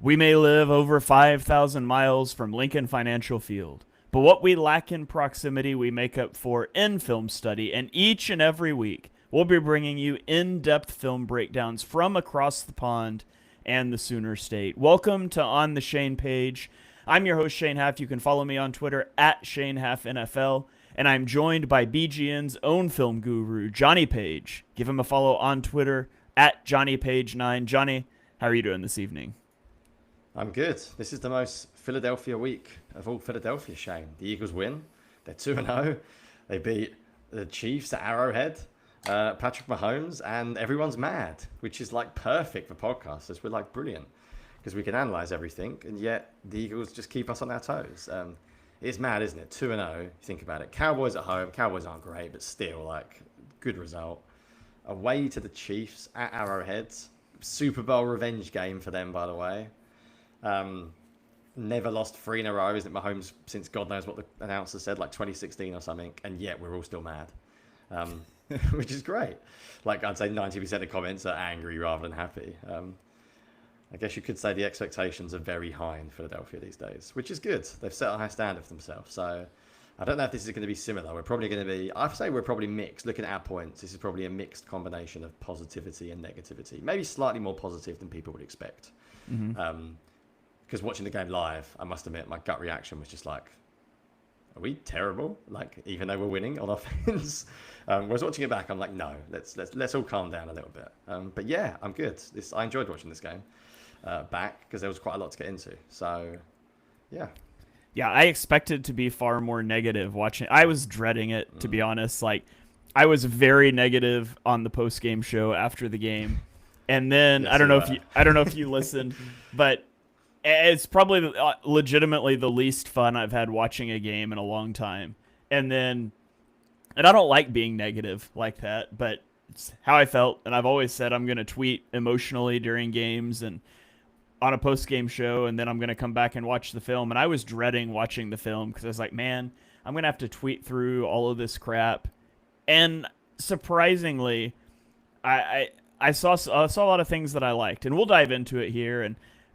We may live over 5,000 miles from Lincoln Financial Field, but what we lack in proximity, we make up for in film study. And each and every week, we'll be bringing you in depth film breakdowns from across the pond and the Sooner State. Welcome to On the Shane page. I'm your host, Shane Haff. You can follow me on Twitter at Shane Haff NFL. And I'm joined by BGN's own film guru, Jonny Page. Give him a follow on Twitter at JohnnyPage9. Jonny, how are you doing this evening? I'm good. This is the most Philadelphia week of all Philadelphia, Shane. The Eagles win. They're 2-0. They beat the Chiefs at Arrowhead. Patrick Mahomes, and everyone's mad, which is like perfect for podcasters. We're like brilliant because we can analyze everything, and yet the Eagles just keep us on our toes. It's mad, isn't it? 2-0. You think about it. Cowboys at home. Cowboys aren't great, but still, like, good result. Away to the Chiefs at Arrowhead. Super Bowl revenge game for them, by the way. Never lost 3 in a row, isn't it? Mahomes, since God knows what the announcer said, like 2016 or something, and yet we're all still mad. Which is great. Like, I'd say 90% of comments are angry rather than happy. I guess you could say the expectations are very high in Philadelphia these days, which is good. They've set a high standard for themselves. So I don't know if this is going to be similar. We're probably going to be, I'd say we're probably mixed. Looking at our points, this is probably a mixed combination of positivity and negativity. Maybe slightly more positive than people would expect. Because watching the game live, I must admit, my gut reaction was just like, are we terrible? Like, even though we're winning on offense? Whereas watching it back, I'm like, no, let's all calm down a little bit. But yeah, I'm good. I enjoyed watching this game back because there was quite a lot to get into. So, yeah. Yeah, I expected to be far more negative watching. I was dreading it, to be honest. Like, I was very negative on the post-game show after the game. And then Yes, I don't know if you listened, but it's probably legitimately the least fun I've had watching a game in a long time. And I don't like being negative like that, but it's how I felt. And I've always said I'm going to tweet emotionally during games and on a post-game show, and then I'm going to come back and watch the film. And I was dreading watching the film because I was like, man, I'm going to have to tweet through all of this crap. And surprisingly, I saw a lot of things that I liked, and we'll dive into it here.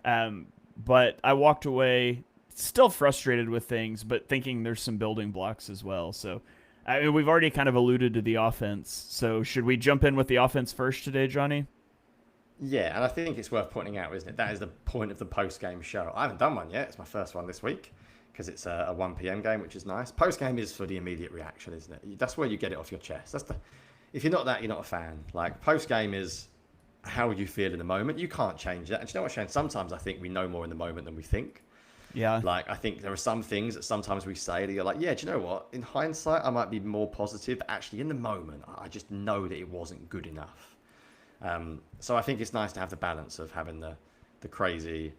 And but I walked away still frustrated with things, but thinking there's some building blocks as well. So I mean, we've already kind of alluded to the offense. So should we jump in with the offense first today, Jonny? Yeah, and I think it's worth pointing out, isn't it? That is the point of the post-game show. I haven't done one yet. It's my first one this week because it's a 1 p.m. game, which is nice. Post-game is for the immediate reaction, isn't it? That's where you get it off your chest. If you're not that, you're not a fan. Like, post-game is how you feel in the moment. You can't change that. And you know what, Shane? Sometimes I think we know more in the moment than we think. Yeah. Like, I think there are some things that sometimes we say that you're like, yeah, do you know what? In hindsight, I might be more positive. But actually, in the moment, I just know that it wasn't good enough. So I think it's nice to have the balance of having the crazy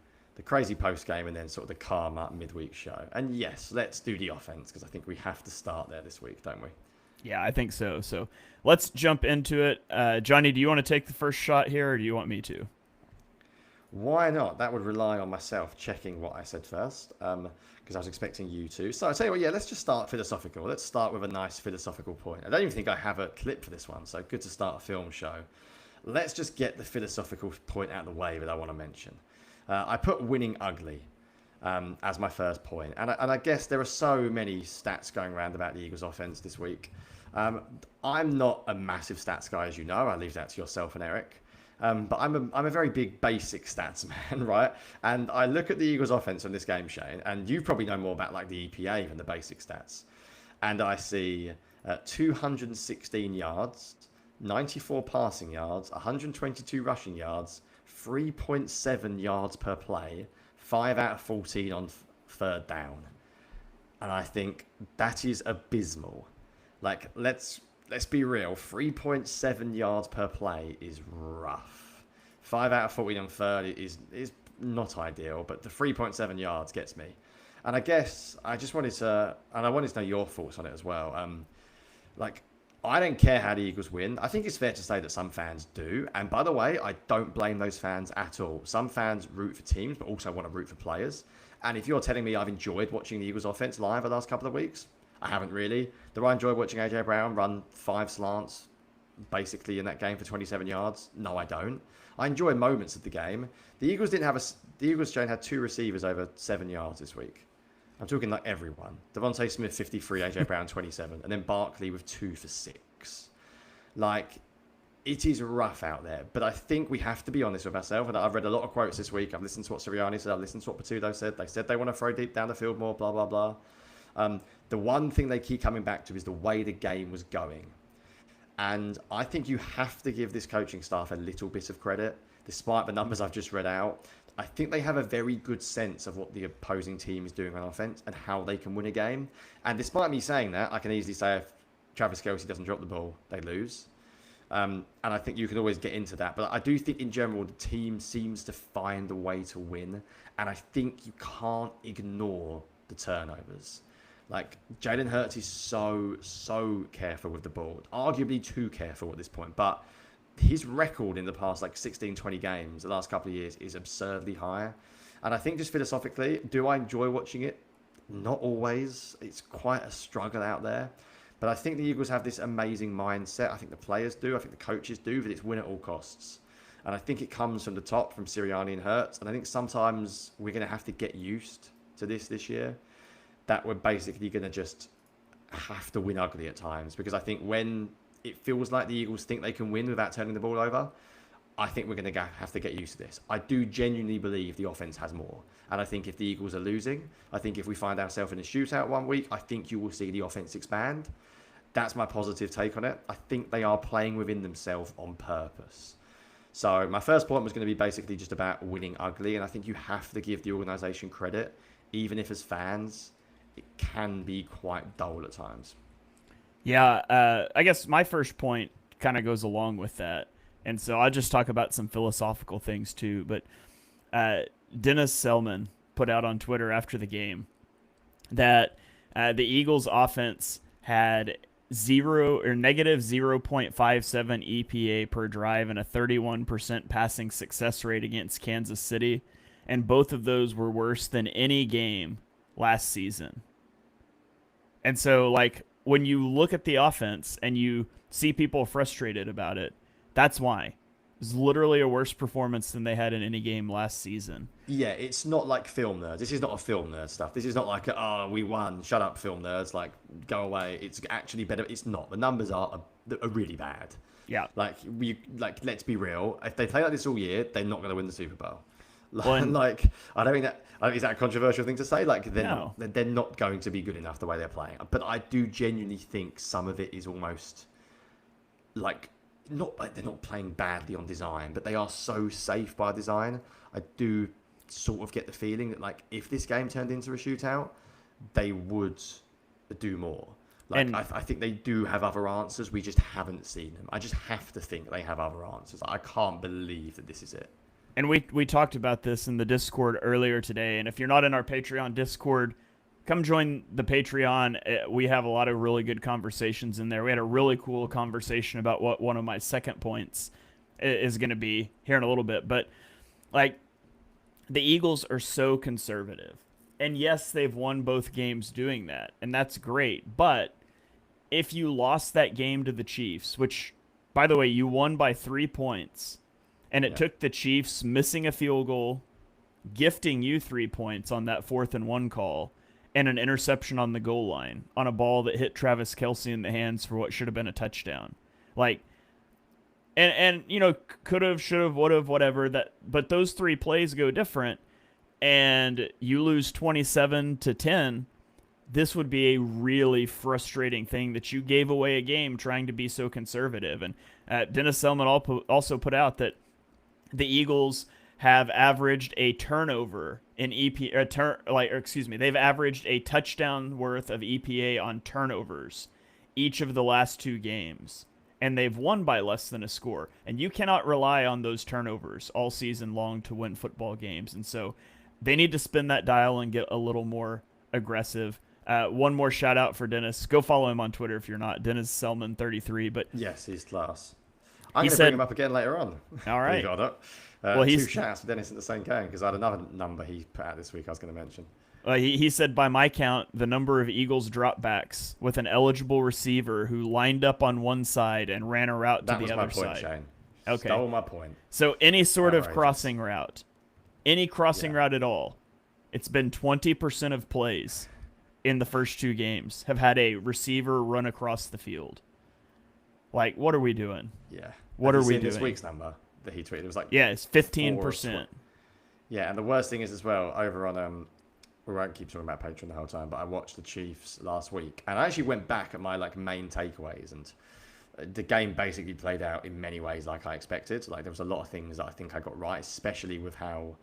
post game and then sort of the calm up midweek show. And yes, let's do the offense because I think we have to start there this week, don't we? Yeah, I think so. So let's jump into it. Jonny, do you want to take the first shot here, or do you want me to? Why not? That would rely on myself checking what I said first, because I was expecting you to. So I'll tell you what, yeah, let's just start philosophical. Let's start with a nice philosophical point. I don't even think I have a clip for this one, so good to start a film show. Let's just get the philosophical point out of the way that I want to mention. I put winning ugly as my first point. And I guess there are so many stats going around about the Eagles offense this week. I'm not a massive stats guy, as you know. I leave that to yourself and Eric. But I'm a very big basic stats man, right? And I look at the Eagles offense on this game, Shane, and you probably know more about like the EPA than the basic stats. And I see 216 yards, 94 passing yards, 122 rushing yards, 3.7 yards per play, 5 out of 14 on third down. And I think that is abysmal. Like, let's be real. 3.7 yards per play is rough. 5 out of 14 on third is not ideal, but the 3.7 yards gets me. And I guess I just wanted to, and I wanted to know your thoughts on it as well. I don't care how the Eagles win. I think it's fair to say that some fans do. And by the way, I don't blame those fans at all. Some fans root for teams, but also want to root for players. And if you're telling me I've enjoyed watching the Eagles offense live the last couple of weeks, I haven't really. Do I enjoy watching AJ Brown run 5 slants, basically in that game for 27 yards? No, I don't. I enjoy moments of the game. The Eagles didn't have the Eagles, Jane, had 2 receivers over 7 yards this week. I'm talking like everyone. Devontae Smith 53, AJ Brown 27, and then Barkley with 2 for 6. Like, it is rough out there, but I think we have to be honest with ourselves. And I've read a lot of quotes this week. I've listened to what Sirianni said. I've listened to what Patudo said. They said they want to throw deep down the field more, blah, blah, blah. The one thing they keep coming back to is the way the game was going. And I think you have to give this coaching staff a little bit of credit, despite the numbers I've just read out. I think they have a very good sense of what the opposing team is doing on offense and how they can win a game. And despite me saying that, I can easily say if Travis Kelce doesn't drop the ball, they lose. And I think you can always get into that. But I do think in general, the team seems to find a way to win. And I think you can't ignore the turnovers. Like, Jalen Hurts is so careful with the ball. Arguably too careful at this point. But his record in the past, 16, 20 games, the last couple of years, is absurdly high. And I think just philosophically, do I enjoy watching it? Not always. It's quite a struggle out there. But I think the Eagles have this amazing mindset. I think the players do. I think the coaches do. That it's win at all costs. And I think it comes from the top, from Sirianni and Hurts. And I think sometimes we're going to have to get used to this year. That we're basically going to just have to win ugly at times. Because I think when it feels like the Eagles think they can win without turning the ball over, I think we're going to have to get used to this. I do genuinely believe the offense has more. And I think if the Eagles are losing, I think if we find ourselves in a shootout one week, I think you will see the offense expand. That's my positive take on it. I think they are playing within themselves on purpose. So my first point was going to be basically just about winning ugly. And I think you have to give the organization credit, even if as fans, it can be quite dull at times. Yeah, I guess my first point kind of goes along with that. And so I'll just talk about some philosophical things too. But Dennis Selman put out on Twitter after the game that the Eagles offense had negative 0.57 EPA per drive and a 31% passing success rate against Kansas City. And both of those were worse than any game last season. And so, when you look at the offense and you see people frustrated about it, that's why. It's literally a worse performance than they had in any game last season. Yeah, it's not like film nerds. This is not a film nerd stuff. This is not like, we won. Shut up, film nerds. Go away. It's actually better. It's not. The numbers are really bad. Yeah. Let's be real. If they play like this all year, they're not going to win the Super Bowl. Well, I don't think that is that a controversial thing to say. No. They're not going to be good enough the way they're playing. But I do genuinely think some of it is almost not like they're not playing badly on design, but they are so safe by design. I do sort of get the feeling that if this game turned into a shootout, they would do more. I think they do have other answers. We just haven't seen them. I just have to think they have other answers. I can't believe that this is it. And we talked about this in the Discord earlier today. And if you're not in our Patreon Discord, come join the Patreon. We have a lot of really good conversations in there. We had a really cool conversation about what one of my second points is going to be here in a little bit. But the Eagles are so conservative. And yes, they've won both games doing that. And that's great. But if you lost that game to the Chiefs, which, by the way, you won by 3 points, and it took the Chiefs missing a field goal, gifting you 3 points on that 4th and 1 call, and an interception on the goal line on a ball that hit Travis Kelce in the hands for what should have been a touchdown. And could have, should have, would have, whatever. But those 3 plays go different, and you lose 27-10. This would be a really frustrating thing that you gave away a game trying to be so conservative. And Dennis Selman also put out that the Eagles have averaged a turnover in they've averaged a touchdown worth of EPA on turnovers each of the last 2 games, and they've won by less than a score. And you cannot rely on those turnovers all season long to win football games. And so they need to spin that dial and get a little more aggressive. One more shout out for Dennis. Go follow him on Twitter if you're not. Dennis Selman 33. But yes, he's class. I'm going to bring him up again later on. All right. Well, 2 shout outs for Dennis at the same game, because I had another number he put out this week I was going to mention. He said, by my count, the number of Eagles dropbacks with an eligible receiver who lined up on one side and ran a route to That the was other my point, side. Shane. Okay. Stole my point. So any sort of Outrageous. crossing route, any crossing Yeah. route at all, it's been 20% of plays in the first 2 games have had a receiver run across the field. Like, what are we doing? Yeah. What Have are you we seen doing? this week's number that he tweeted? It was like Yeah, it's 15%. Yeah, and the worst thing is as well, over on we won't keep talking about Patreon the whole time, but I watched the Chiefs last week, and I actually went back at my like main takeaways, and the game basically played out in many ways like I expected. Like there was a lot of things that I think I got right, especially with how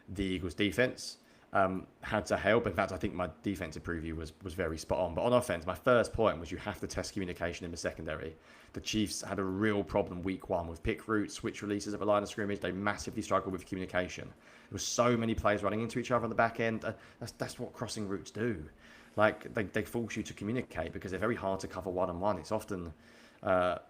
the Eagles defense had to help. In fact, I think my defensive preview was very spot on. But on offense, my first point was you have to test communication in the secondary. The Chiefs had a real problem week 1 with pick routes, switch releases at the line of scrimmage. They massively struggled with communication. There were so many players running into each other on the back end. That's what crossing routes do. Like they force you to communicate because they're very hard to cover one-on-one. It's often a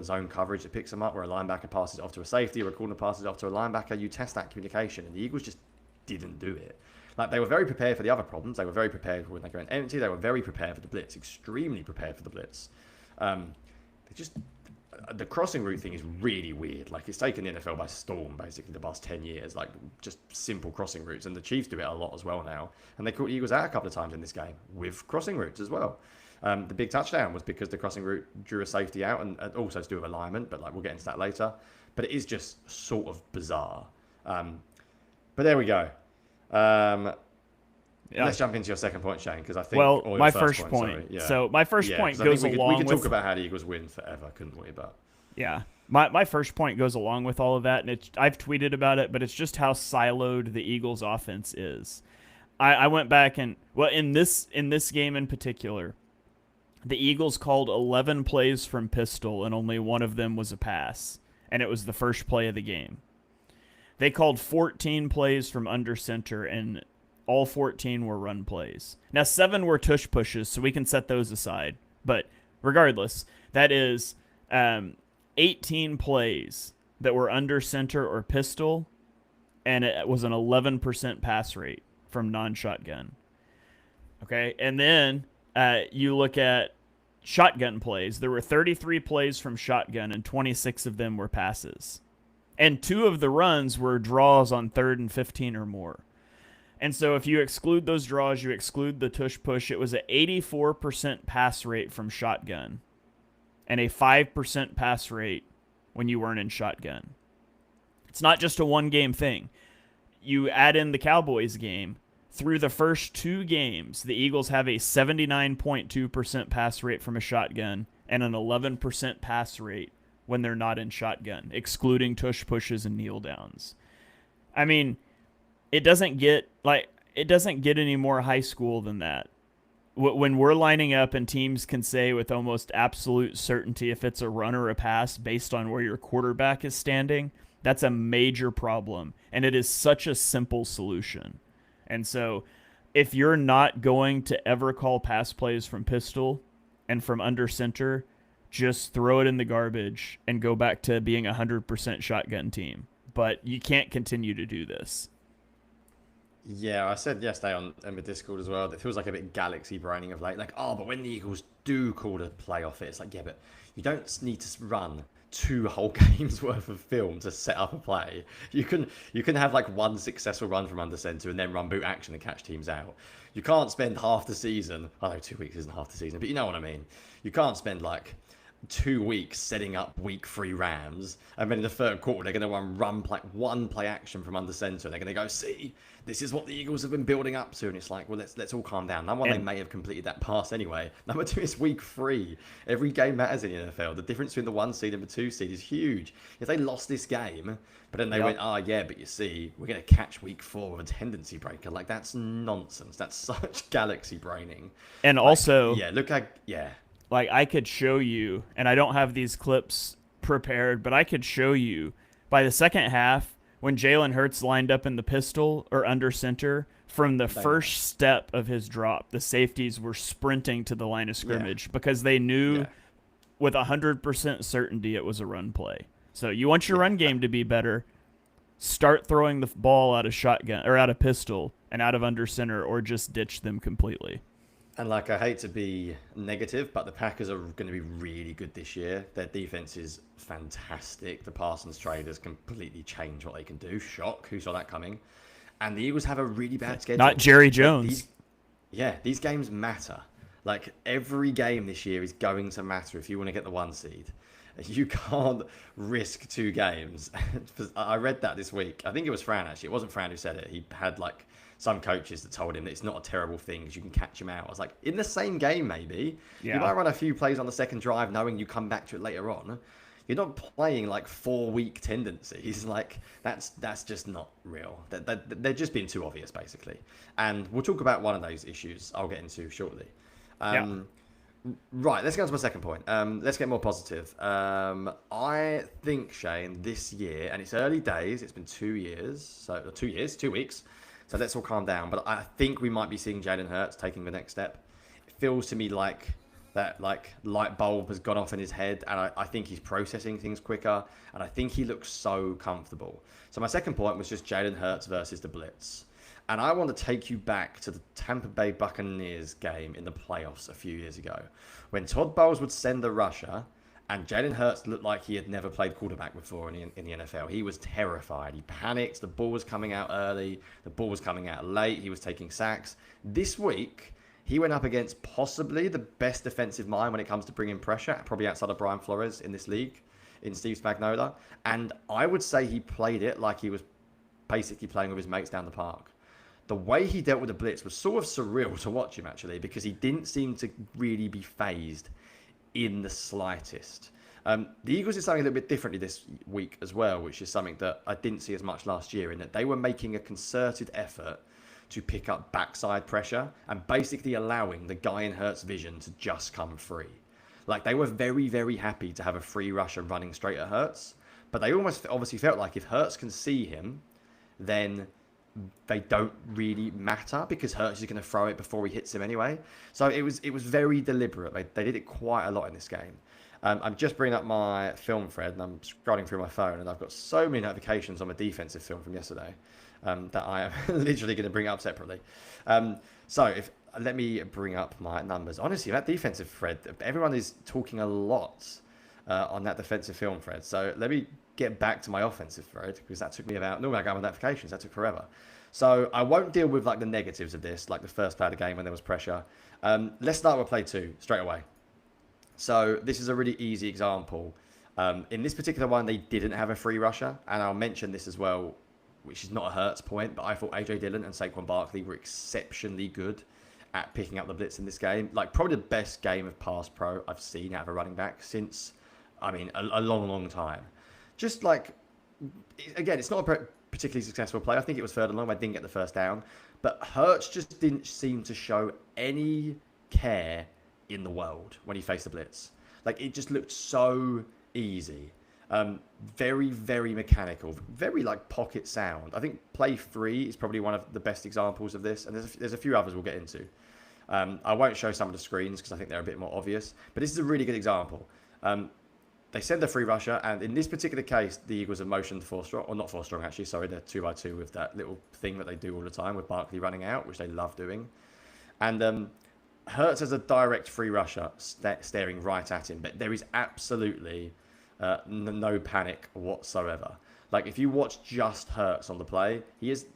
zone coverage that picks them up where a linebacker passes it off to a safety or a corner passes it off to a linebacker. You test that communication, and the Eagles just didn't do it. Like they were very prepared for the other problems. They were very prepared for when they go in empty. They were very prepared for the blitz, extremely prepared for the blitz. The crossing route thing is really weird. Like it's taken the NFL by storm, basically the past 10 years. Like just simple crossing routes, and the Chiefs do it a lot as well now. And they caught the Eagles out a couple of times in this game with crossing routes as well. The big touchdown was because the crossing route drew a safety out, and also to do with alignment. But like we'll get into that later. But it is just sort of bizarre. But there we go. Let's jump into your second point, Shane, because I think. Well, my first point. Sorry. Yeah. So my first point goes along. We could with, talk about how the Eagles win forever, couldn't we? But yeah, my first point goes along with all of that, and I've tweeted about it, but it's just how siloed the Eagles' offense is. I went back and in this game in particular, the Eagles called 11 plays from pistol, and only one of them was a pass, and it was the first play of the game. They called 14 plays from under center, and all 14 were run plays. Now, 7 were tush pushes, so we can set those aside. But regardless, that is 18 plays that were under center or pistol, and it was an 11% pass rate from non-shotgun. Okay, and then you look at shotgun plays. There were 33 plays from shotgun, and 26 of them were passes. And 2 of the runs were draws on 3rd and 15 or more. And so if you exclude those draws, you exclude the tush push, it was an 84% pass rate from shotgun and a 5% pass rate when you weren't in shotgun. It's not just a one-game thing. You add in the Cowboys game. Through the first 2 games, the Eagles have a 79.2% pass rate from a shotgun and an 11% pass rate when they're not in shotgun, excluding tush pushes and kneel downs. I mean, it doesn't get any more high school than that. When we're lining up and teams can say with almost absolute certainty if it's a run or a pass based on where your quarterback is standing, that's a major problem, and it is such a simple solution. And so if you're not going to ever call pass plays from pistol and from under center, just throw it in the garbage and go back to being a 100% shotgun team. But you can't continue to do this. yeah, I said yesterday on the Discord as well, that it feels like a bit galaxy braining of late. Like, but when the Eagles do call a play off it, it's like, yeah, but you don't need to run 2 whole games worth of film to set up a play. You can have like 1 successful run from under center and then run boot action and catch teams out. You can't spend half the season. I know 2 weeks isn't half the season, but you know what I mean. You can't spend like 2 weeks setting up week 3 Rams, and then in the third quarter they're going to run one play action from under center, and they're going to go, see, this is what the Eagles have been building up to, and it's like, well, let's all calm down. Number one, they may have completed that pass anyway. Number 2, it's week 3. Every game matters in the NFL. The difference between the 1 seed and the 2 seed is huge. If they lost this game, but then they went, yeah, but you see, we're going to catch week 4 with a tendency breaker. Like, that's nonsense. That's such galaxy braining. And also, Like, I could show you, and I don't have these clips prepared, but I could show you by the second half when Jalen Hurts lined up in the pistol or under center, from the first step of his drop, the safeties were sprinting to the line of scrimmage because they knew with 100% certainty it was a run play. So you want your run game to be better, start throwing the ball out of shotgun or out of pistol and out of under center or just ditch them completely. And like, I hate to be negative, but the Packers are going to be really good this year. Their defense is fantastic. The Parsons trade has completely changed what they can do. Shock. Who saw that coming? And the Eagles have a really bad schedule. Not Jerry Jones. These games matter. Like, every game this year is going to matter if you want to get the 1 seed. You can't risk 2 games. I read that this week. I think it was Fran, actually. It wasn't Fran who said it. He had, like, some coaches that told him that it's not a terrible thing because you can catch him out. I was like, in the same game, maybe. Yeah. You might run a few plays on the second drive knowing you come back to it later on. You're not playing, like, 4-week tendencies. Like, that's just not real. They're just being too obvious, basically. And we'll talk about one of those issues I'll get into shortly. Right, let's go on to my second point. Let's get more positive. I think, Shane, this year, and it's early days, it's been 2 years, 2 weeks, so let's all calm down. But I think we might be seeing Jalen Hurts taking the next step. It feels to me like that light bulb has gone off in his head, and I think he's processing things quicker, and I think he looks so comfortable. So my second point was just Jalen Hurts versus the Blitz. And I want to take you back to the Tampa Bay Buccaneers game in the playoffs a few years ago, when Todd Bowles would send the rusher, and Jalen Hurts looked like he had never played quarterback before in the NFL. He was terrified. He panicked. The ball was coming out early. The ball was coming out late. He was taking sacks. This week, he went up against possibly the best defensive mind when it comes to bringing pressure, probably outside of Brian Flores in this league, in Steve Spagnuolo. And I would say he played it like he was basically playing with his mates down the park. The way he dealt with the blitz was sort of surreal to watch him, actually, because he didn't seem to really be phased in the slightest. The Eagles did something a little bit differently this week as well, which is something that I didn't see as much last year, in that they were making a concerted effort to pick up backside pressure and basically allowing the guy in Hurts' vision to just come free. Like, they were very, very happy to have a free rusher running straight at Hurts, but they almost obviously felt like if Hurts can see him, then they don't really matter because Hurts is going to throw it before he hits him anyway. So it was very deliberate. They did it quite a lot in this game. I'm just bringing up my film thread, and I'm scrolling through my phone, and I've got so many notifications on my defensive film from yesterday that I am literally going to bring up separately. Let me bring up my numbers. Honestly, that defensive thread, everyone is talking a lot on that defensive film thread. So let me get back to my offensive thread, because that took me about, normally I go on notifications, that took forever. So I won't deal with like the negatives of this, like the first play of the game when there was pressure. Let's start with play 2 straight away. So this is a really easy example. In this particular one, they didn't have a free rusher, and I'll mention this as well, which is not a Hurts point, but I thought AJ Dillon and Saquon Barkley were exceptionally good at picking up the blitz in this game. Like, probably the best game of pass pro I've seen out of a running back since, a long time. Just like, again, it's not a particularly successful play. I think it was 3rd and long. I didn't get the first down. But Hurts just didn't seem to show any care in the world when he faced the blitz. Like, it just looked so easy. Very, very mechanical. Very, like, pocket sound. I think play 3 is probably one of the best examples of this. And there's a few others we'll get into. I won't show some of the screens because I think they're a bit more obvious. But this is a really good example. They send the free rusher, and in this particular case, the Eagles have motioned 4 strong, or not 4 strong actually, sorry, they're 2x2 with that little thing that they do all the time with Barkley running out, which they love doing. And Hurts has a direct free rusher staring right at him, but there is absolutely no panic whatsoever. Like, if you watch just Hurts on the play,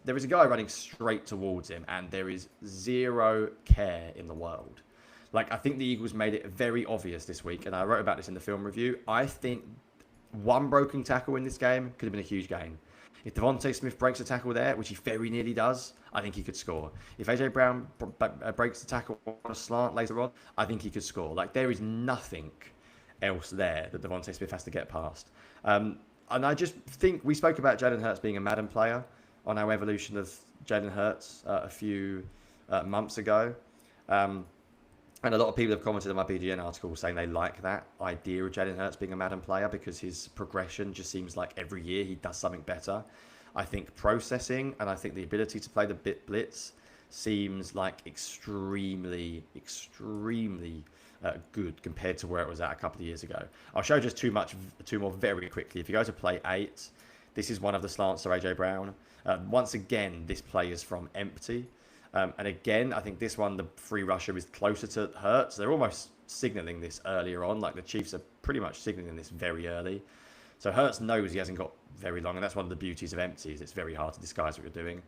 there is a guy running straight towards him, and there is zero care in the world. Like, I think the Eagles made it very obvious this week, and I wrote about this in the film review. I think one broken tackle in this game could have been a huge gain. If Devontae Smith breaks a tackle there, which he very nearly does, I think he could score. If A.J. Brown breaks the tackle on a slant later on, I think he could score. Like, there is nothing else there that Devontae Smith has to get past. And I just think we spoke about Jalen Hurts being a Madden player on our evolution of Jalen Hurts a few months ago. And a lot of people have commented on my BGN article saying they like that idea of Jalen Hurts being a Madden player because his progression just seems like every year he does something better. I think processing and I think the ability to play the blitz seems like extremely good compared to where it was at a couple of years ago. I'll show just two more very quickly. If you go to play 8, This is one of the slants to AJ Brown. Once again, this play is from empty. And again, I think this one, the free rusher is closer to Hurts. They're almost signaling this earlier on. Like the Chiefs are pretty much signaling this very early. So Hurts knows he hasn't got very long. And that's one of the beauties of empties. It's very hard to disguise what you're doing.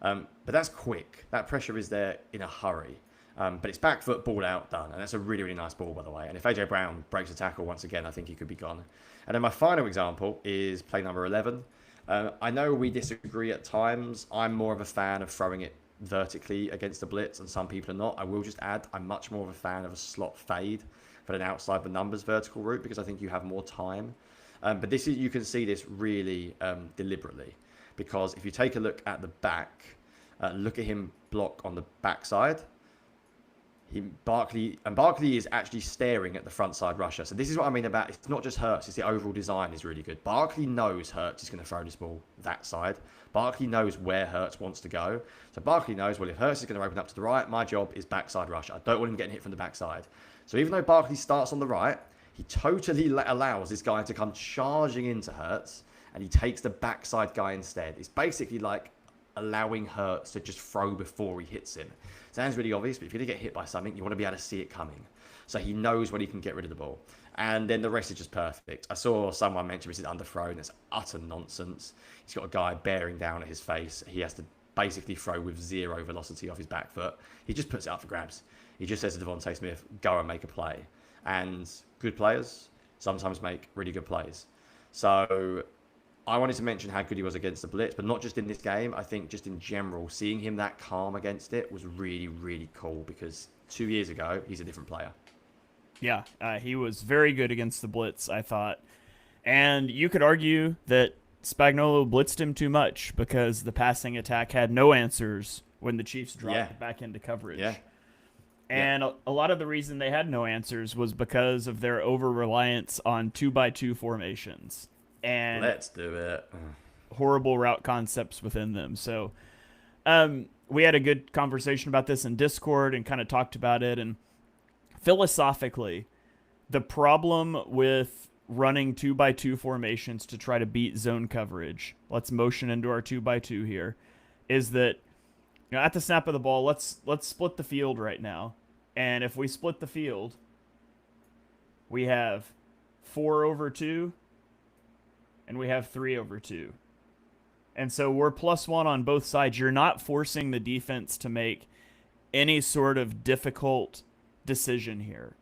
But that's quick. That pressure is there in a hurry. But it's back foot, ball out, done. And that's a really, really nice ball, by the way. And if AJ Brown breaks a tackle once again, I think he could be gone. And then my final example is play number 11. I know we disagree at times. I'm more of a fan of throwing it vertically against the blitz, and some people are not. I will just add, I'm much more of a fan of a slot fade for an outside the numbers vertical route because I think you have more time. But this is, you can see this really deliberately, because if you take a look at the back, look at him block on the backside. Barkley is actually staring at the front side rusher. So this is what I mean about, it's not just Hurts, it's the overall design is really good. Barkley knows Hurts is going to throw this ball that side. Barkley knows where Hurts wants to go. So Barkley knows, well, if Hurts is going to open up to the right, my job is backside rusher. I don't want him getting hit from the backside. So even though Barkley starts on the right, he totally allows this guy to come charging into Hurts, and he takes the backside guy instead. It's basically like allowing Hurts to just throw before he hits him. Sounds really obvious, but if you're going to get hit by something, you want to be able to see it coming. So he knows when he can get rid of the ball. And then the rest is just perfect. I saw someone mention this is underthrown. That's utter nonsense. He's got a guy bearing down at his face. He has to basically throw with zero velocity off his back foot. He just puts it up for grabs. He just says to Devontae Smith, go and make a play. And good players sometimes make really good plays. So I wanted to mention how good he was against the blitz, but not just in this game. I think just in general, seeing him that calm against it was really, really cool, because 2 years ago, he's a different player. Yeah, he was very good against the blitz, I thought. And you could argue that Spagnuolo blitzed him too much because the passing attack had no answers when the Chiefs dropped back into coverage. Yeah. And a lot of the reason they had no answers was because of their over-reliance on 2x2 formations. And let's do it. Horrible route concepts within them. So we had a good conversation about this in Discord and kind of talked about it. And philosophically, the problem with running 2x2 formations to try to beat zone coverage, let's motion into our 2x2 here, is that, you know, at the snap of the ball, let's split the field right now. And if we split the field, we have 4/2 and we have 3/2. And so we're +1 on both sides. You're not forcing the defense to make any sort of difficult decision here,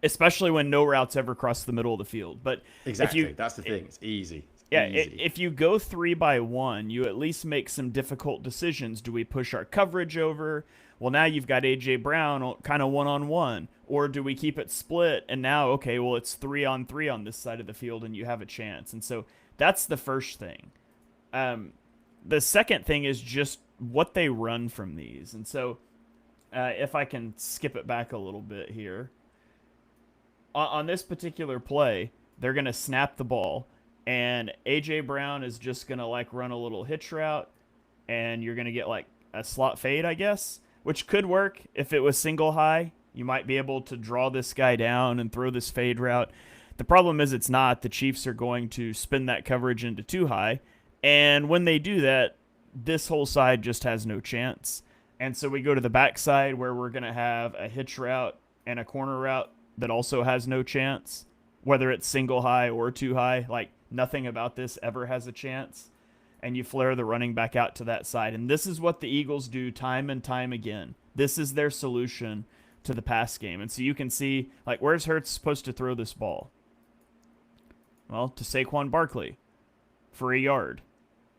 especially when no routes ever cross the middle of the field. But exactly, that's the thing. It's easy. If you go 3x1, you at least make some difficult decisions. Do we push our coverage over? Well, now you've got AJ Brown kind of 1-on-1. Or do we keep it split? And now, okay, well, it's 3-on-3 on this side of the field and you have a chance. And so that's the first thing. The second thing is just what they run from these. And so if I can skip it back a little bit here. On this particular play, they're going to snap the ball. And AJ Brown is just going to like run a little hitch route. And you're going to get like a slot fade, I guess, which could work if it was single high. You might be able to draw this guy down and throw this fade route. The problem is it's not. The Chiefs are going to spin that coverage into too high. And when they do that, this whole side just has no chance. And so we go to the backside where we're going to have a hitch route and a corner route that also has no chance, whether it's single high or too high. Like, nothing about this ever has a chance. And you flare the running back out to that side. And this is what the Eagles do time and time again. This is their solution to the pass game. And so you can see, like, where's Hurts supposed to throw this ball? Well, to Saquon Barkley for a yard.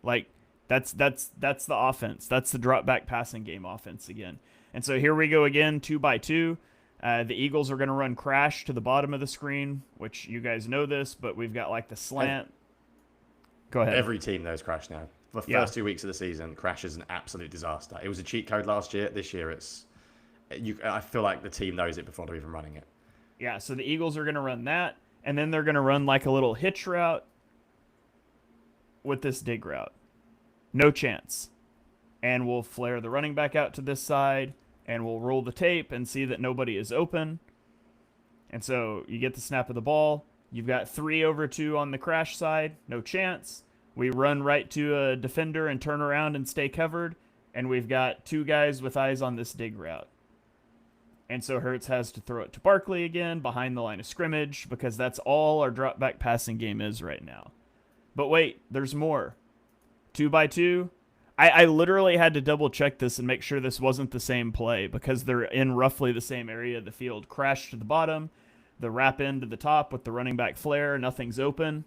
Like, that's the offense. That's the drop back passing game offense again. And so here we go again, 2x2. The Eagles are going to run crash to the bottom of the screen, which you guys know this, but we've got like the slant. Go ahead. Every team knows crash now. The first 2 weeks of the season, crash is an absolute disaster. It was a cheat code last year. This year, I feel like the team knows it before they're even running it. Yeah, so the Eagles are going to run that, and then they're going to run like a little hitch route with this dig route. No chance. And we'll flare the running back out to this side, and we'll roll the tape and see that nobody is open. And so you get the snap of the ball. You've got 3/2 on the crash side. No chance. We run right to a defender and turn around and stay covered, and we've got 2 guys with eyes on this dig route. And so Hurts has to throw it to Barkley again behind the line of scrimmage because that's all our drop back passing game is right now. But wait, there's more. 2x2. I literally had to double check this and make sure this wasn't the same play because they're in roughly the same area of the field. Crash to the bottom, the wrap in to the top with the running back flare. Nothing's open.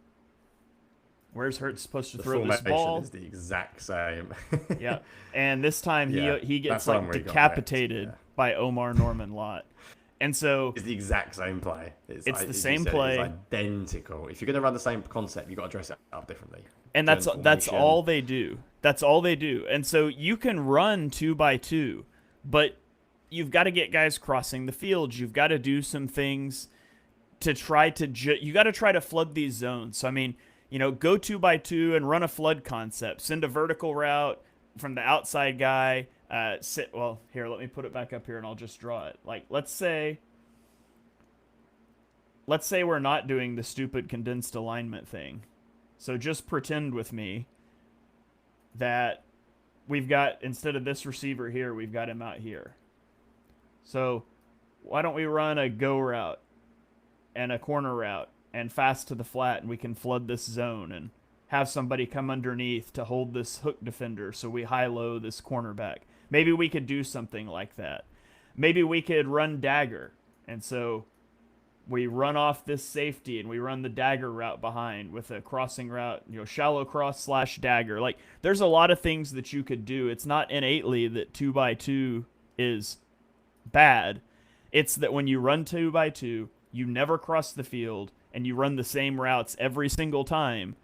Where's Hurts supposed to throw this ball? Is the exact same. Yeah, and this time he gets like decapitated by Omar Norman Lott, and so it's the exact same play. It's the same play. It's identical. If you're going to run the same concept, you got to dress it up differently. And that's all they do. That's all they do. And so you can run 2x2, but you've got to get guys crossing the field. You've got to do some things to try to you got to try to flood these zones. So I mean, go 2x2 and run a flood concept. Send a vertical route from the outside guy. Here, let me put it back up here and I'll just draw it. Like, let's say we're not doing the stupid condensed alignment thing. So just pretend with me that we've got, instead of this receiver here, we've got him out here. So why don't we run a go route and a corner route and fast to the flat, and we can flood this zone and have somebody come underneath to hold this hook defender so we high-low this cornerback. Maybe we could do something like that. Maybe we could run dagger, and so we run off this safety and we run the dagger route behind with a crossing route, shallow cross / dagger. Like, there's a lot of things that you could do. It's not innately that 2x2 is bad. It's that when you run 2x2, you never cross the field and you run the same routes every single time,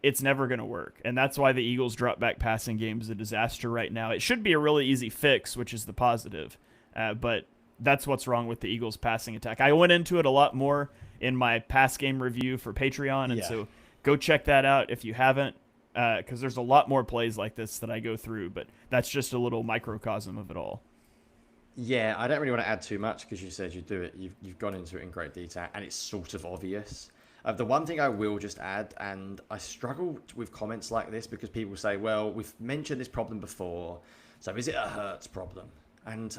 it's never going to work. And that's why the Eagles' drop back passing game is a disaster right now. It should be a really easy fix, which is the positive. But that's what's wrong with the Eagles' passing attack. I went into it a lot more in my pass game review for Patreon, and so go check that out if you haven't, because there's a lot more plays like this that I go through, but that's just a little microcosm of it all. Yeah, I don't really want to add too much because you said you do it. You've gone into it in great detail, and it's sort of obvious. The one thing I will just add, and I struggle with comments like this because people say, well, we've mentioned this problem before, so is it a Hurts problem? And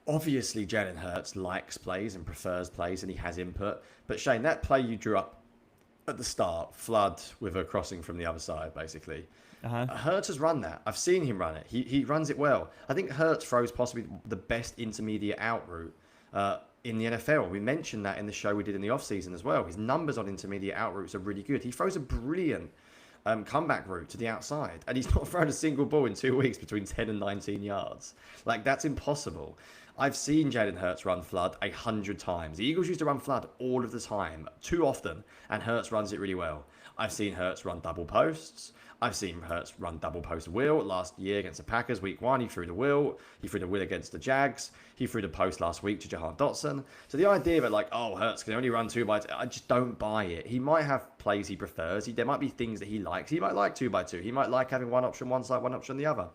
obviously Jalen Hurts likes plays and prefers plays, and he has input. But Shane, that play you drew up at the start, flood with a crossing from the other side, basically. Hurts has run that. I've seen him run it. He runs it well. I think Hurts throws possibly the best intermediate out route in the NFL. We mentioned that in the show we did in the offseason as well. His numbers on intermediate out routes are really good. He throws a brilliant comeback route to the outside, and he's not thrown a single ball in 2 weeks between 10 and 19 yards. Like, that's impossible. I've seen Jalen Hurts run flood 100 times. The Eagles used to run flood all of the time, too often, and Hurts runs it really well. I've seen Hurts run double posts. I've seen Hurts run double post wheel last year against the Packers. Week 1, he threw the wheel. He threw the wheel against the Jags. He threw the post last week to Jahan Dotson. So the idea that, Hurts can only run 2x2, I just don't buy it. He might have plays he prefers. There might be things that he likes. He might like 2x2. He might like having one option one side, one option the other.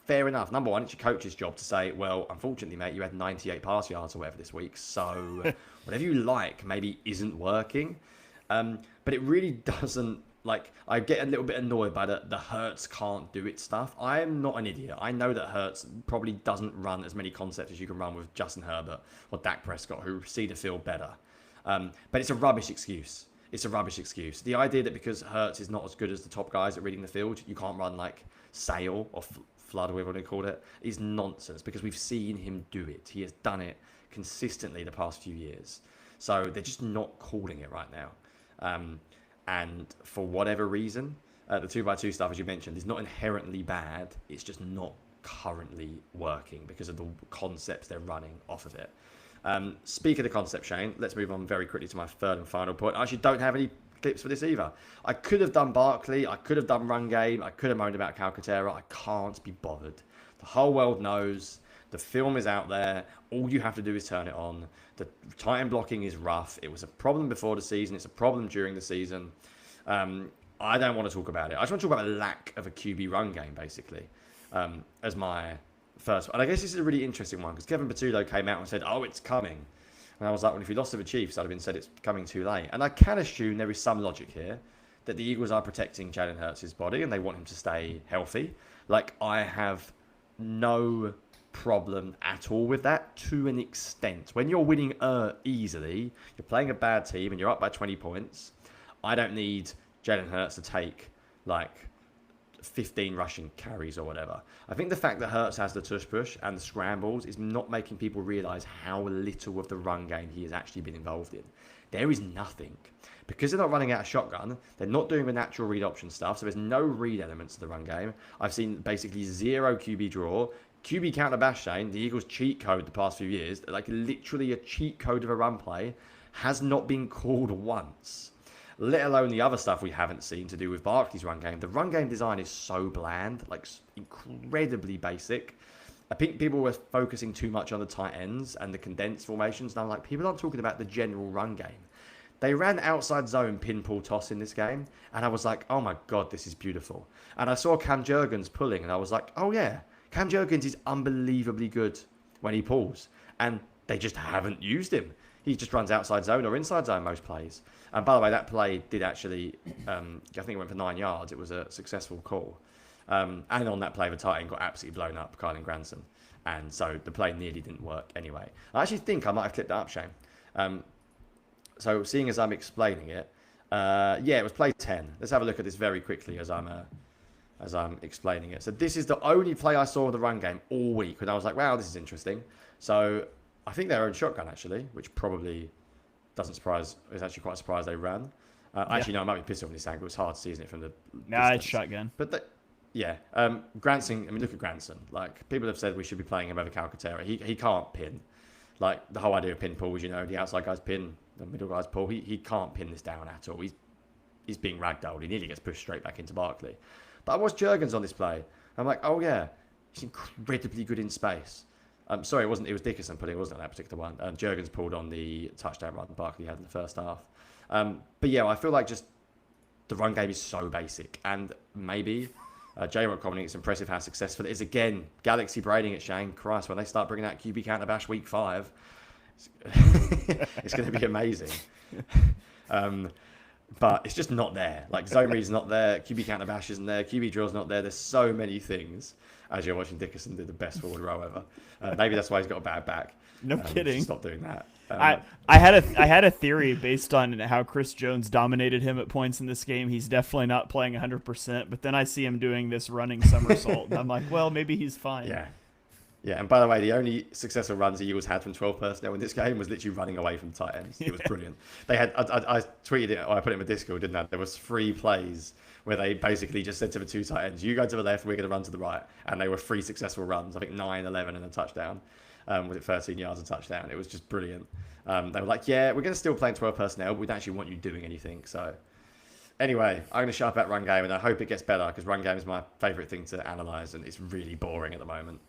Fair enough. Number one, it's your coach's job to say, well, unfortunately, mate, you had 98 pass yards or whatever this week. So whatever you like maybe isn't working. But it really doesn't. I get a little bit annoyed by the Hurts can't do it stuff. I am not an idiot. I know that Hurts probably doesn't run as many concepts as you can run with Justin Herbert or Dak Prescott, who see the field better. But it's a rubbish excuse. It's a rubbish excuse. The idea that because Hurts is not as good as the top guys at reading the field, you can't run sail or flood, or whatever they call it, is nonsense because we've seen him do it. He has done it consistently the past few years. So they're just not calling it right now. And for whatever reason, the 2x2 stuff, as you mentioned, is not inherently bad. It's just not currently working because of the concepts they're running off of it. Speak of the concept, Shane, let's move on very quickly to my third and final point. I actually don't have any clips for this either. I could have done Barkley. I could have done run game. I could have moaned about Calcaterra. I can't be bothered. The whole world knows. The film is out there. All you have to do is turn it on. The tight end blocking is rough. It was a problem before the season. It's a problem during the season. I don't want to talk about it. I just want to talk about the lack of a QB run game, basically, as my first. And I guess this is a really interesting one because Kevin Patullo came out and said, oh, it's coming. And I was like, well, if we lost to the Chiefs, I'd have been said it's coming too late. And I can assume there is some logic here. that the Eagles are protecting Jalen Hurts' body and they want him to stay healthy. Like, I have no problem at all with that to an extent. When you're winning easily, you're playing a bad team and you're up by 20 points, I don't need Jalen Hurts to take, like, 15 rushing carries or whatever. I think the fact that Hurts has the tush push and the scrambles is not making people realise how little of the run game he has actually been involved in. There is nothing. Because they're not running out of shotgun, they're not doing the natural read option stuff, so there's no read elements to the run game. I've seen basically zero QB draw. QB counter bash chain, the Eagles' cheat code the past few years, like literally a cheat code of a run play, has not been called once. Let alone the other stuff we haven't seen to do with Barkley's run game. The run game design is so bland, like incredibly basic. I think people were focusing too much on the tight ends and the condensed formations. And I'm like, people aren't talking about the general run game. They ran outside zone pin pull toss in this game. And I was like, oh my God, this is beautiful. And I saw Cam Jurgens pulling and I was like, oh yeah, Cam Jurgens is unbelievably good when he pulls. And they just haven't used him. He just runs outside zone or inside zone most plays. And by the way, that play did actually, I think it went for 9 yards. It was a successful call. And on that play, the tight end got absolutely blown up, Kylan Granson. And so the play nearly didn't work anyway. I actually think I might have clipped that up, Shane. So seeing as I'm explaining it, yeah, it was play 10. Let's have a look at this very quickly as I'm explaining it. So this is the only play I saw of the run game all week. And I was like, wow, this is interesting. So I think they're in shotgun, actually, which probably doesn't surprise. It's actually quite surprised they ran. Actually, no, I might be pissed off on this angle. It's hard to see, isn't it, from the Nah, it's shotgun. But yeah, Granson. I mean, look at Granson. Like, people have said we should be playing him over Calcaterra. He can't pin. Like, the whole idea of pin pull was, the outside guys pin, the middle guys pull. He can't pin this down at all. He's being ragdolled. He nearly gets pushed straight back into Barkley. But I watched Jurgens on this play. I'm like, oh yeah, he's incredibly good in space. Sorry, it was Dickerson putting, wasn't it, that particular one? Jurgens pulled on the touchdown run Barkley had in the first half. But yeah, I feel like just the run game is so basic. And maybe J-Rock commenting, it's impressive how successful it is. Again, Galaxy braiding it, Shane. Christ, when they start bringing out QB counter bash week 5, it's going to be amazing. But it's just not there. Like, zone read's not there. QB counter bash isn't there. QB drill's not there. There's so many things. As you're watching, Dickerson do the best forward row ever. Maybe that's why he's got a bad back. No kidding. Stop doing that. I had a theory based on how Chris Jones dominated him at points in this game. He's definitely not playing 100%. But then I see him doing this running somersault, and I'm like, well, maybe he's fine. Yeah. Yeah, and by the way, the only successful runs the Eagles had from 12 personnel in this game was literally running away from tight ends. It was brilliant. They had, I tweeted it, or I put it in my Discord, didn't I? There was 3 plays where they basically just said to the 2 tight ends, you go to the left, we're going to run to the right. And they were 3 successful runs, I think 9, 11 and a touchdown. Was it 13 yards and touchdown? It was just brilliant. They were like, yeah, we're going to still play in 12 personnel, but we don't actually want you doing anything. So anyway, I'm going to shut up about run game, and I hope it gets better, because run game is my favourite thing to analyse, and it's really boring at the moment.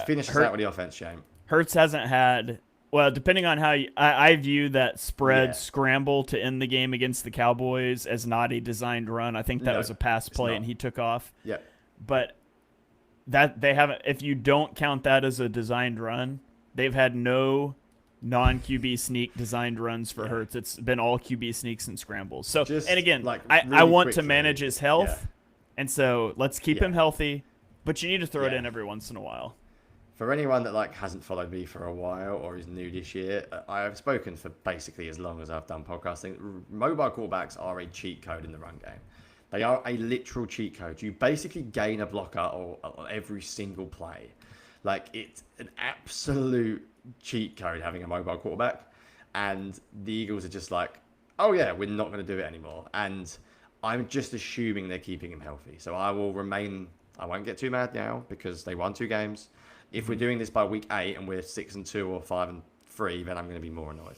Finish us out with the offense, Shane. Hurts hasn't had, well, depending on how I view that spread scramble to end the game against the Cowboys as not a designed run. I think that was a pass play and he took off. Yeah. But that they haven't, if you don't count that as a designed run, they've had no non-QB sneak designed runs for Hurts. It's been all QB sneaks and scrambles. So, and again, really I want to manage his health. And so let's keep him healthy. But you need to throw it in every once in a while. For anyone that hasn't followed me for a while or is new this year, I have spoken for basically as long as I've done podcasting. Mobile quarterbacks are a cheat code in the run game. They are a literal cheat code. You basically gain a blocker or every single play. Like, it's an absolute cheat code having a mobile quarterback. And the Eagles are just like, oh yeah, we're not going to do it anymore. And I'm just assuming they're keeping him healthy. So I won't get too mad now because they won 2 games. If we're doing this by week 8 and we're 6-2 or 5-3, then I'm going to be more annoyed.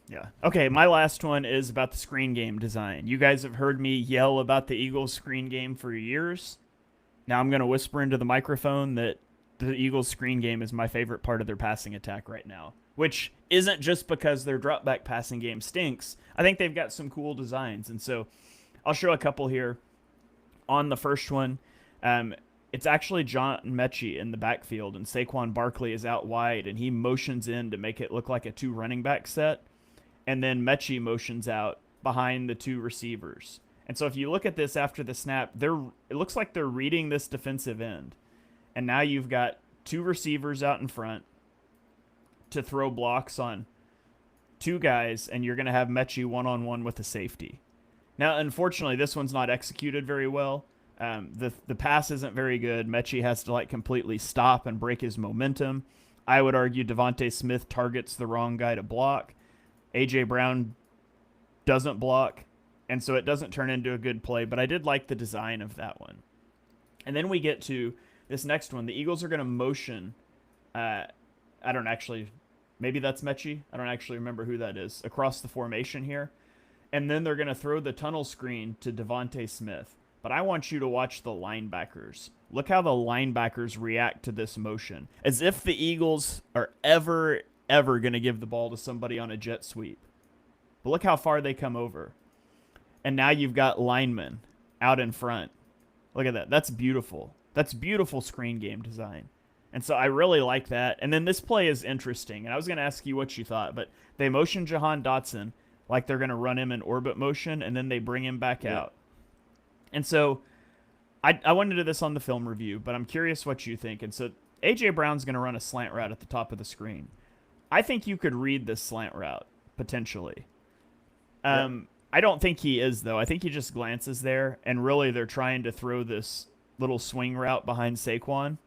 Yeah. Okay, my last one is about the screen game design. You guys have heard me yell about the Eagles screen game for years. Now I'm going to whisper into the microphone that the Eagles screen game is my favorite part of their passing attack right now, which isn't just because their drop back passing game stinks. I think they've got some cool designs. And so I'll show a couple here. On the first one, it's actually John Mechie in the backfield, and Saquon Barkley is out wide, and he motions in to make it look like a 2 running back set, and then Mechie motions out behind the 2 receivers. And so if you look at this after the snap, it looks like they're reading this defensive end. And now you've got 2 receivers out in front to throw blocks on 2 guys, and you're going to have Mechie one-on-one with a safety. Now, unfortunately, this one's not executed very well. The pass isn't very good. Mechie has to like completely stop and break his momentum. I would argue Devontae Smith targets the wrong guy to block. A.J. Brown doesn't block, and so it doesn't turn into a good play, but I did like the design of that one. And then we get to this next one. The Eagles are going to motion. I don't actually, maybe that's Mechie. I don't actually remember who that is. Across the formation here. And then they're going to throw the tunnel screen to Devontae Smith. But I want you to watch the linebackers. Look how the linebackers react to this motion. As if the Eagles are ever going to give the ball to somebody on a jet sweep. But look how far they come over. And now you've got linemen out in front. Look at that. That's beautiful. That's beautiful screen game design. And so I really like that. And then this play is interesting. And I was going to ask you what you thought. But they motion Jahan Dotson like they're going to run him in orbit motion. And then they bring him back out. And so I wanted to do this on the film review, but I'm curious what you think. And so A.J. Brown's going to run a slant route at the top of the screen. I think you could read this slant route, potentially. I don't think he is, though. I think he just glances there, and really they're trying to throw this little swing route behind Saquon.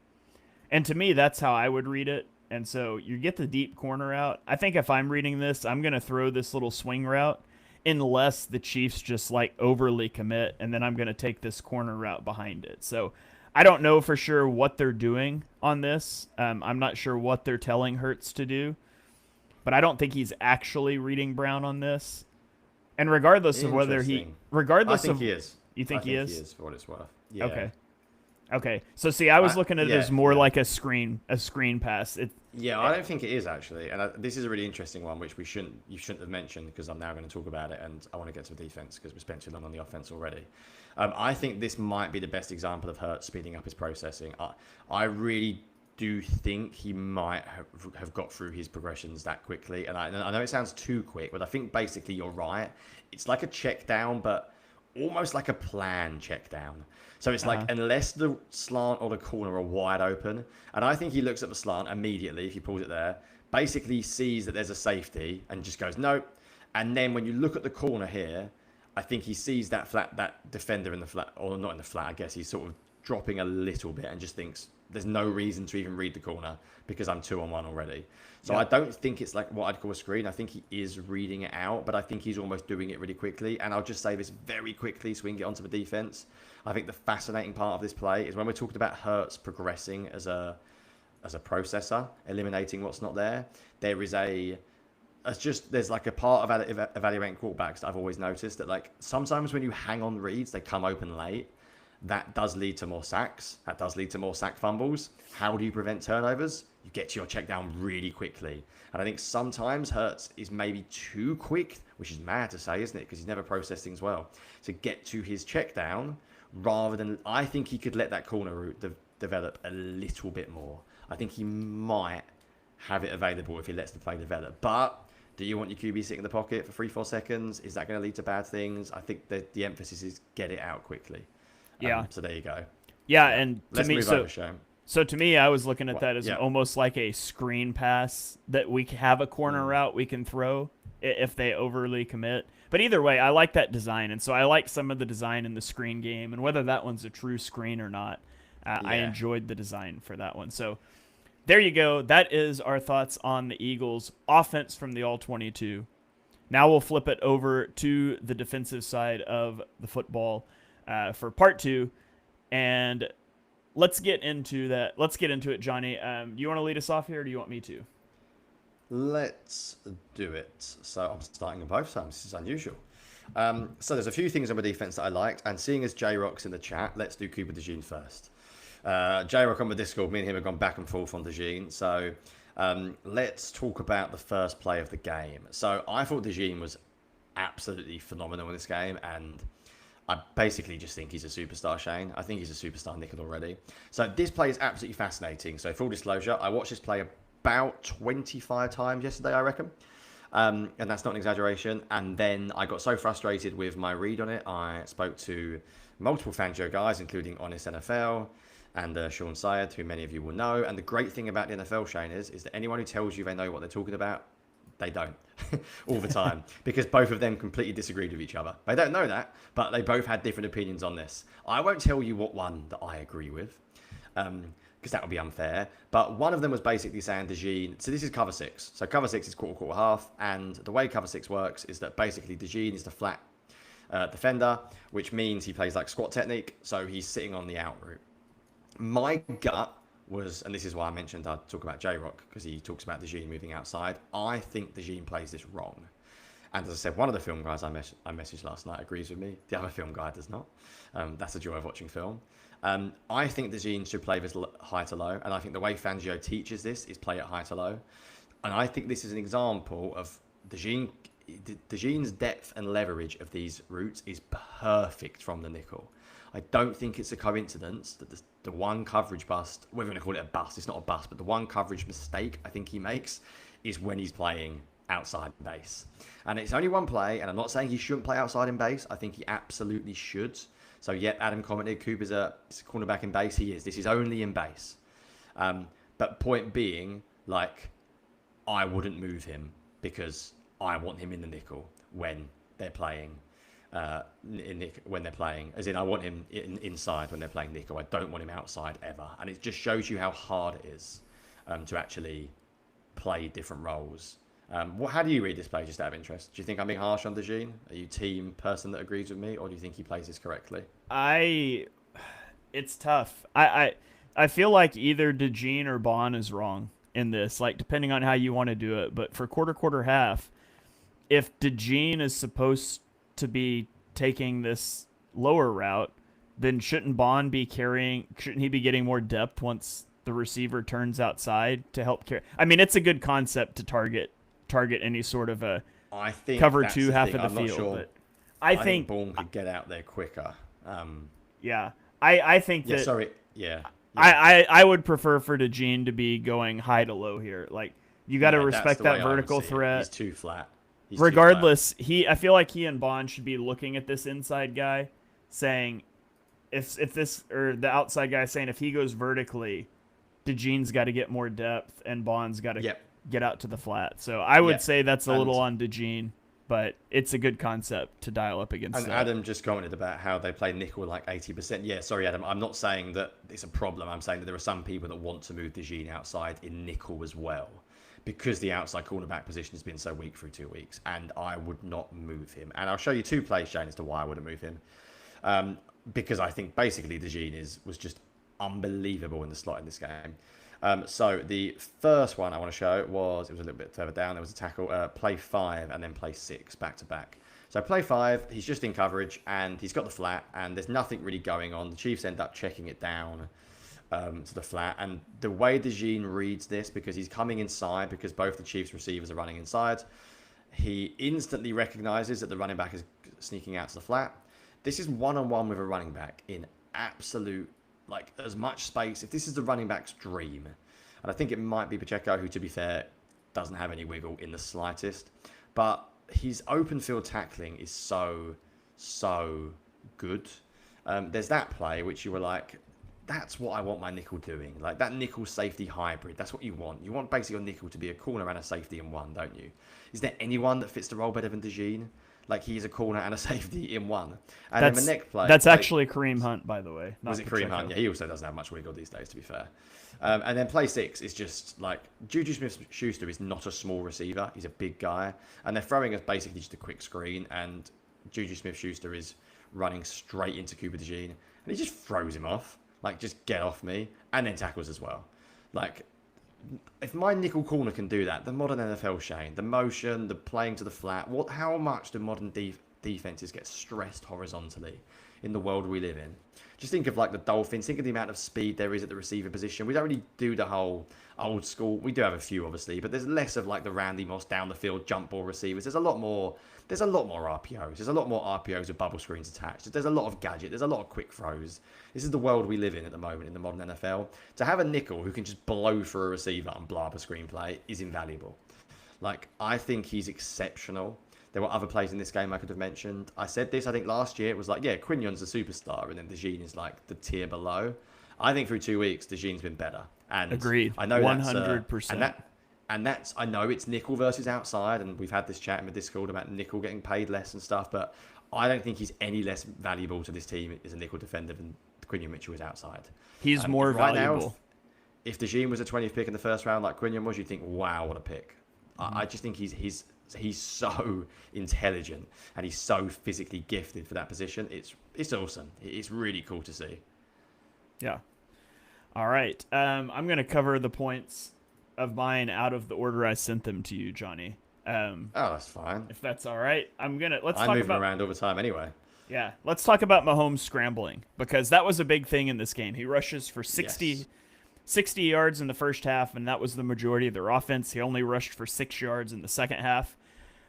And to me, that's how I would read it. And so you get the deep corner out. I think if I'm reading this, I'm going to throw this little swing route unless the Chiefs just like overly commit, and then I'm going to take this corner route behind it. So I don't know for sure what they're doing on this. I'm not sure what they're telling Hurts to do, but I don't think he's actually reading Brown on this. And regardless of whether he, I think he is. You think he is? He is, for what it's worth. Yeah. Okay. So see, I was looking at it as more like a screen pass. I don't think it is actually, and this is a really interesting one, which you shouldn't have mentioned because I'm now going to talk about it, and I want to get to the defense because we spent too long on the offense already. I think this might be the best example of Hurts speeding up his processing. I really do think he might have got through his progressions that quickly, and I know it sounds too quick, but I think basically you're right. It's like a check down, but almost like a plan check down. So it's like, unless the slant or the corner are wide open, and I think he looks at the slant immediately, if he pulls it there, basically sees that there's a safety and just goes, nope. And then when you look at the corner here, I think he sees that defender in the flat, or not in the flat, I guess he's sort of dropping a little bit and just thinks, there's no reason to even read the corner because I'm 2-on-1 already. So I don't think it's like what I'd call a screen. I think he is reading it out, but I think he's almost doing it really quickly. And I'll just say this very quickly so we can get onto the defense. I think the fascinating part of this play is when we're talking about Hurts progressing as a processor, eliminating what's not there. There's like a part of evaluating quarterbacks that I've always noticed that like sometimes when you hang on reads, they come open late. That does lead to more sacks. That does lead to more sack fumbles. How do you prevent turnovers? You get to your check down really quickly. And I think sometimes Hurts is maybe too quick, which is mad to say, isn't it? Because he's never processed things well. To get to his check down, rather than, I think he could let that corner route develop a little bit more. I think he might have it available if he lets the play develop. But do you want your QB sitting in the pocket for 3-4 seconds? Is that going to lead to bad things? I think that the emphasis is get it out quickly. So there you go. Yeah, and to Let's me, move over, Shane. So to me, I was looking at that as almost like a screen pass that we have a corner route we can throw if they overly commit. But either way, I like that design, and so I like some of the design in the screen game, and whether that one's a true screen or not, I enjoyed the design for that one. So there you go. That is our thoughts on the Eagles' offense from the All-22. Now we'll flip it over to the defensive side of the football for part 2, and let's get into that. Let's get into it, Johnny. Do you want to lead us off here, or do you want me to? Let's do it. So I'm starting on both sides. This is unusual. So there's a few things on the defense that I liked, and seeing as J-Rock's in the chat, let's do Cooper DeJean first. J-Rock on the Discord, me and him have gone back and forth on DeJean. So let's talk about the first play of the game. So I thought DeJean was absolutely phenomenal in this game, and I basically just think he's a superstar, Shane. I think he's a superstar nickel already. So this play is absolutely fascinating. So full disclosure, I watched this play about 25 times yesterday, I reckon. And that's not an exaggeration. And then I got so frustrated with my read on it, I spoke to multiple Fangio guys, including Honest NFL and Sean Syed, who many of you will know. And the great thing about the NFL, Shane, is that anyone who tells you they know what they're talking about, they don't all the time, because both of them completely disagreed with each other. They don't know that, but they both had different opinions on this. I won't tell you what one that I agree with, because that would be unfair. But one of them was basically saying DeJean. So this is cover 6. So cover 6 is quarter half, and the way cover 6 works is that basically DeJean is the flat defender, which means he plays like squat technique. So he's sitting on the out route. My gut was, and this is why I mentioned I'd talk about J-Rock, because he talks about DeJean moving outside. I think DeJean plays this wrong. And as I said, one of the film guys I messaged last night agrees with me. The other film guy does not. That's the joy of watching film. I think DeJean should play this high to low. And I think the way Fangio teaches this is play it high to low. And I think this is an example of DeJean's depth and leverage of these routes is perfect from the nickel. I don't think it's a coincidence that the one coverage bust, we're going to call it a bust, it's not a bust, but the one coverage mistake I think he makes is when he's playing outside base. And it's only one play, and I'm not saying he shouldn't play outside in base. I think he absolutely should. So, yeah, Adam commented, Cooper's a cornerback in base. He is. This is only in base. But point being, like, I wouldn't move him because I want him in the nickel when they're playing. When they're playing, as in I want him inside when they're playing nickel. I don't want him outside ever, and it just shows you how hard it is to actually play different roles. How do you read this play, just out of interest? Do you think I'm being harsh on DeJean? Are you team person that agrees with me, or do you think he plays this correctly? It's tough. I feel like either DeJean or Bond is wrong in this, like depending on how you want to do it. But for quarter half, if DeJean is supposed to be taking this lower route, then shouldn't Bond be carrying? Shouldn't he be getting more depth once the receiver turns outside to help carry? I mean, it's a good concept to target any sort of a cover 2 half of the field. Sure. But I think Bourne could get out there quicker. Yeah, I think that. Yeah, sorry. Yeah. I would prefer for DeJean to be going high to low here. Like you got to respect that vertical threat. He's too flat. Regardless, I feel like he and Bond should be looking at this inside guy, saying, if this, or the outside guy saying if he goes vertically, DeJean's got to get more depth and Bond's got to get out to the flat. So I would say that's a little on DeJean, but it's a good concept to dial up against. And Adam just commented about how they play nickel like 80%. Yeah, sorry, Adam. I'm not saying that it's a problem. I'm saying that there are some people that want to move DeJean outside in nickel as well, because the outside cornerback position has been so weak through 2 weeks, and I would not move him. And I'll show you 2 plays, Shane, as to why I wouldn't move him. Because I think basically DeJean was just unbelievable in the slot in this game. So the first one I want to show it was a little bit further down. There was a tackle, play 5 and then play 6 back to back. So play 5, he's just in coverage and he's got the flat and there's nothing really going on. The Chiefs end up checking it down to the flat, and the way DeJean reads this, because he's coming inside, because both the Chiefs receivers are running inside, he instantly recognizes that the running back is sneaking out to the flat. This is one-on-one with a running back in absolute, like, as much space. If this is the running back's dream, and I think it might be Pacheco, who, to be fair, doesn't have any wiggle in the slightest, but his open field tackling is so good. There's that play which you were like, that's what I want my nickel doing. Like that nickel safety hybrid. That's what you want. You want basically your nickel to be a corner and a safety in one, don't you? Is there anyone that fits the role better than DeJean? Like he's a corner and a safety in one. And then the next play. That's actually Kareem Hunt, by the way. Was it Kareem Hunt? Yeah, he also doesn't have much wiggle these days, to be fair. And then play 6 is just like Juju Smith-Schuster is not a small receiver. He's a big guy. And they're throwing us basically just a quick screen. And Juju Smith-Schuster is running straight into Cooper DeJean. And he just throws him off. Like, just get off me. And then tackles as well. Like, if my nickel corner can do that, the modern NFL, Shane, the motion, the playing to the flat, how much do modern defenses get stressed horizontally in the world we live in? Just think of like the Dolphins. Think of the amount of speed there is at the receiver position. We don't really do the whole old school. We do have a few, obviously, but there's less of like the Randy Moss down the field jump ball receivers. There's a lot more RPOs. There's a lot more RPOs with bubble screens attached. There's a lot of gadget. There's a lot of quick throws. This is the world we live in at the moment in the modern NFL. To have a nickel who can just blow for a receiver and blow up a screenplay is invaluable. Like, I think he's exceptional. There were other plays in this game I could have mentioned. I said this, I think last year, it was like, yeah, Quignon's a superstar, and then DeJean is like the tier below. I think through 2 weeks, DeJean's been better. And Agreed. I know 100%. That's I know it's nickel versus outside, and we've had this chat in the Discord about nickel getting paid less and stuff, but I don't think he's any less valuable to this team as a nickel defender than Quinion Mitchell is outside. He's more valuable. Now, if DeJean was a 20th pick in the first round like Quinion was, you'd think, wow, what a pick. I just think he's so intelligent and he's so physically gifted for that position. It's awesome. It's really cool to see. Yeah. All right. I'm going to cover the points of mine out of the order I sent them to you, Jonny. That's fine. If that's all right. I'm moving around all the time anyway. Yeah. Let's talk about Mahomes scrambling, because that was a big thing in this game. He rushes for 60 yards in the first half, and that was the majority of their offense. He only rushed for 6 yards in the second half.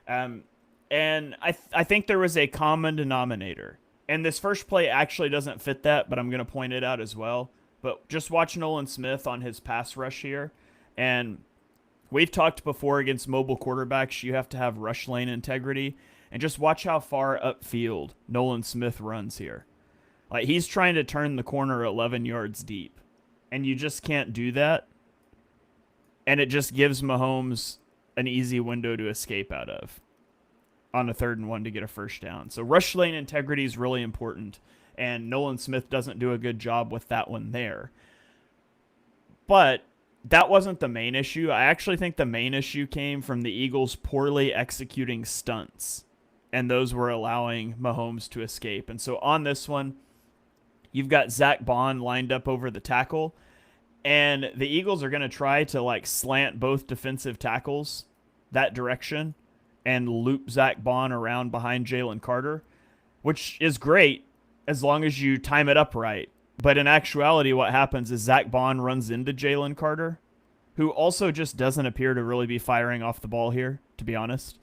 And I think there was a common denominator. And this first play actually doesn't fit that, but I'm going to point it out as well. But just watch Nolan Smith on his pass rush here. And we've talked before, against mobile quarterbacks, you have to have rush lane integrity. And just watch how far upfield Nolan Smith runs here. Like, he's trying to turn the corner 11 yards deep. And you just can't do that. And it just gives Mahomes an easy window to escape out of on a 3rd and 1 to get a first down. So rush lane integrity is really important. And Nolan Smith doesn't do a good job with that one there. But that wasn't the main issue. I actually think the main issue came from the Eagles poorly executing stunts. And those were allowing Mahomes to escape. And so on this one, you've got Zach Bond lined up over the tackle. And the Eagles are going to try to slant both defensive tackles that direction and loop Zach Bond around behind Jalen Carter, which is great as long as you time it up right. But in actuality, what happens is Zach Bond runs into Jalen Carter, who also just doesn't appear to really be firing off the ball here, to be honest.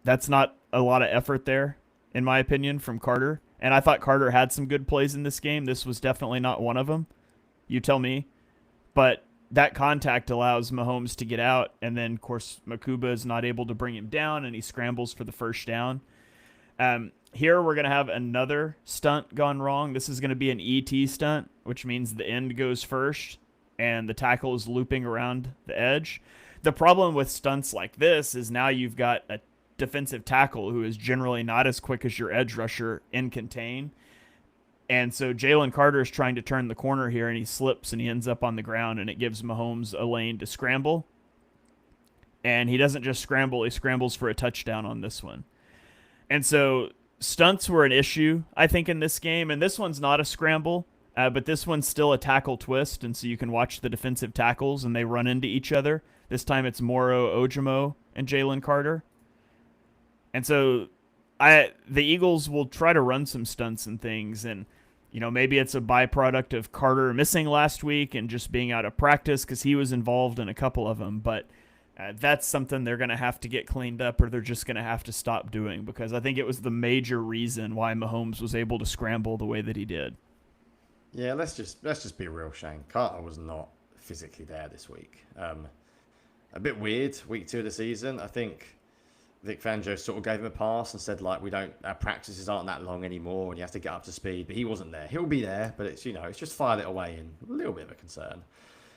That's not a lot of effort there, in my opinion, from Carter. And I thought Carter had some good plays in this game. This was definitely not one of them. You tell me. But that contact allows Mahomes to get out. And then, of course, Makuba is not able to bring him down, and he scrambles for the first down. Here we're going to have another stunt gone wrong. This is going to be an ET stunt, which means the end goes first, and the tackle is looping around the edge. The problem with stunts like this is now you've got a defensive tackle who is generally not as quick as your edge rusher in contain. And so Jalen Carter is trying to turn the corner here, and he slips and he ends up on the ground, and it gives Mahomes a lane to scramble. And he doesn't just scramble, he scrambles for a touchdown on this one. And so stunts were an issue, I think, in this game. And this one's not a scramble, but this one's still a tackle twist. And so you can watch the defensive tackles, and they run into each other. This time it's Moro Ojimo and Jalen Carter. And so the Eagles will try to run some stunts and things. And, maybe it's a byproduct of Carter missing last week and just being out of practice, because he was involved in a couple of them. But that's something they're going to have to get cleaned up, or they're just going to have to stop doing, because I think it was the major reason why Mahomes was able to scramble the way that he did. Yeah, let's just be real, Shane. Carter was not physically there this week. A bit weird, week 2 of the season. I think Vic Fangio sort of gave him a pass and said, our practices aren't that long anymore, and you have to get up to speed. But he wasn't there. He'll be there, but it's just filed it away, and a little bit of a concern.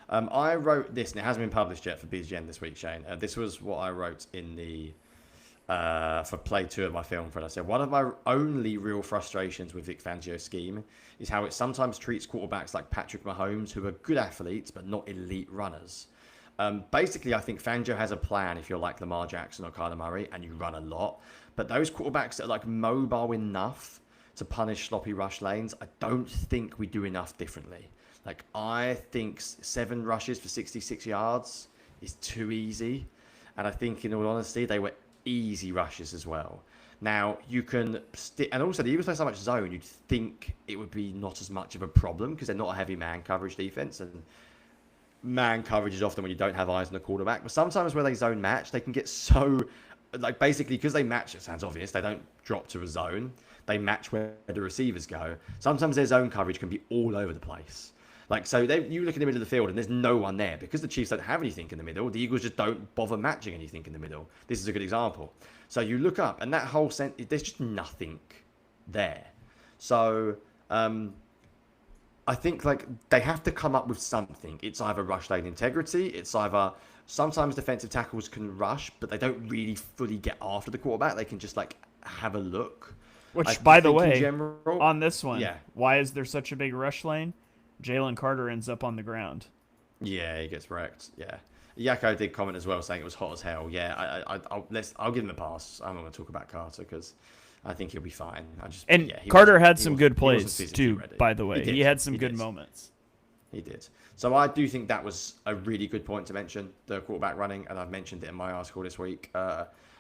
I wrote this, and it hasn't been published yet for DeJean this week, Shane. This was what I wrote in the for play 2 of my film for it. I said, one of my only real frustrations with Vic Fangio's scheme is how it sometimes treats quarterbacks like Patrick Mahomes, who are good athletes but not elite runners. Basically, I think Fangio has a plan if you're like Lamar Jackson or Kyler Murray and you run a lot. But those quarterbacks that are mobile enough to punish sloppy rush lanes, I don't think we do enough differently. I think 7 rushes for 66 yards is too easy. And I think, in all honesty, they were easy rushes as well. Now, you can... and also, the Eagles play so much zone, you'd think it would be not as much of a problem, because they're not a heavy man coverage defense. And man coverage is often when you don't have eyes on the quarterback. But sometimes where they zone match, they can get so... basically, because they match, it sounds obvious, they don't drop to a zone. They match where the receivers go. Sometimes their zone coverage can be all over the place. Like, so you look in the middle of the field and there's no one there because the Chiefs don't have anything in the middle. The Eagles just don't bother matching anything in the middle. This is a good example. So you look up and that whole there's just nothing there. So I think like they have to come up with something. It's either rush lane integrity. It's either sometimes defensive tackles can rush, but they don't really fully get after the quarterback. They can just like have a look. Which, by the way, general, on this one, yeah. Why is there such a big rush lane? Jalen Carter ends up on the ground. Yeah, he gets wrecked. Yeah, Yako did comment as well, saying it was hot as hell. Yeah, I'll give him a pass. I'm not going to talk about Carter because I think he'll be fine. Carter had some good plays too. Ready. By the way, he had some good moments. He did. So I do think that was a really good point to mention, the quarterback running, and I've mentioned it in my article this week.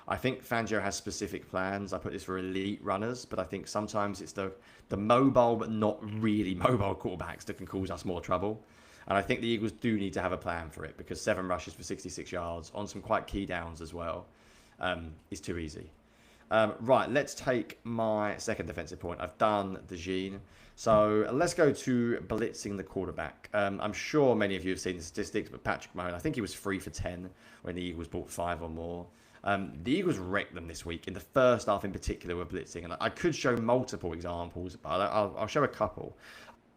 I think Fangio has specific plans. I put this for elite runners, but I think sometimes it's the mobile but not really mobile quarterbacks that can cause us more trouble. And I think the Eagles do need to have a plan for it because 7 rushes for 66 yards on some quite key downs as well is too easy. Right, let's take my second defensive point. I've done DeJean. So let's go to blitzing the quarterback. I'm sure many of you have seen the statistics, but Patrick Mahomes, I think he was 3 for 10 when the Eagles bought 5 or more. The Eagles wrecked them this week in the first half in particular with blitzing. And I could show multiple examples, but I'll show a couple.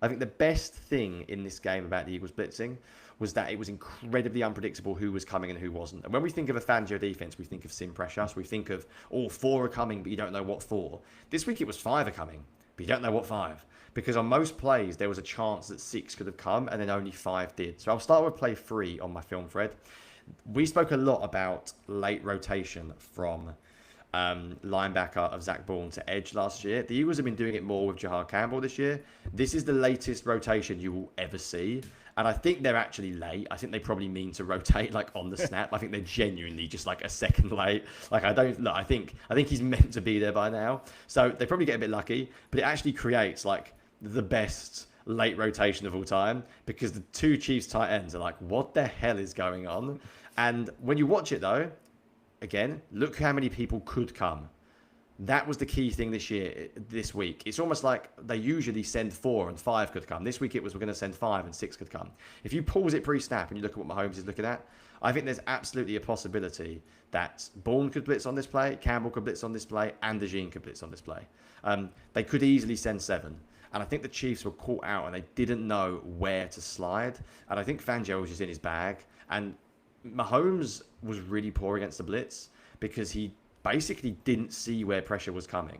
I think the best thing in this game about the Eagles blitzing was that it was incredibly unpredictable who was coming and who wasn't. And when we think of a Fangio defense, we think of sim pressure. So we think of all 4 are coming, but you don't know what 4. This week it was 5 are coming, but you don't know what 5. Because on most plays, there was a chance that 6 could have come and then only 5 did. So I'll start with play 3 on my film thread. We spoke a lot about late rotation from linebacker of Zach Bourne to edge last year. The Eagles have been doing it more with Jahar Campbell this year. This is the latest rotation you will ever see. And I think they're actually late. I think they probably mean to rotate like on the snap. I think they're genuinely just like a second late. Like I think he's meant to be there by now. So they probably get a bit lucky, but it actually creates like the best late rotation of all time because the 2 Chiefs tight ends are like, what the hell is going on? And when you watch it though, again, look how many people could come. That was the key thing this week. It's almost like they usually send 4 and 5 could come. This week it was we're going to send 5 and 6 could come. If you pause it pre-snap and you look at what Mahomes is looking at, I think there's absolutely a possibility that Bourne could blitz on this play, Campbell could blitz on this play, and DeJean could blitz on this play. They could easily send 7. And I think the Chiefs were caught out and they didn't know where to slide. And I think Fangio was just in his bag. And Mahomes was really poor against the blitz because he basically didn't see where pressure was coming.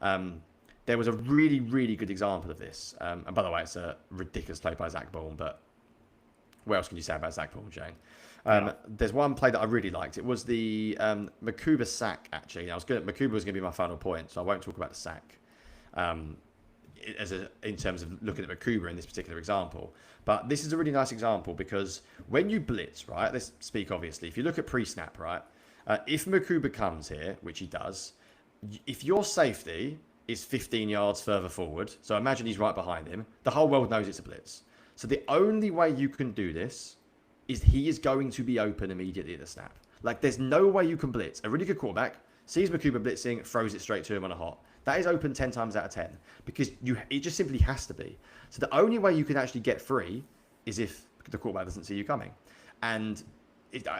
There was a really, really good example of this. And by the way, it's a ridiculous play by Zach Bourne, but what else can you say about Zach Bourne, Jane? There's one play that I really liked. It was the Makuba sack, actually. Makuba was going to be my final point, so I won't talk about the sack in terms of looking at Makuba in this particular example. But this is a really nice example because when you blitz, right, let's speak obviously. If you look at pre-snap, right, if Makuba comes here, which he does, if your safety is 15 yards further forward, so imagine he's right behind him, the whole world knows it's a blitz. So the only way you can do this is he is going to be open immediately at the snap. Like, there's no way you can blitz. A really good quarterback sees Makuba blitzing, throws it straight to him on a hot. That is open 10 times out of 10 because it just simply has to be. So the only way you can actually get free is if the quarterback doesn't see you coming. And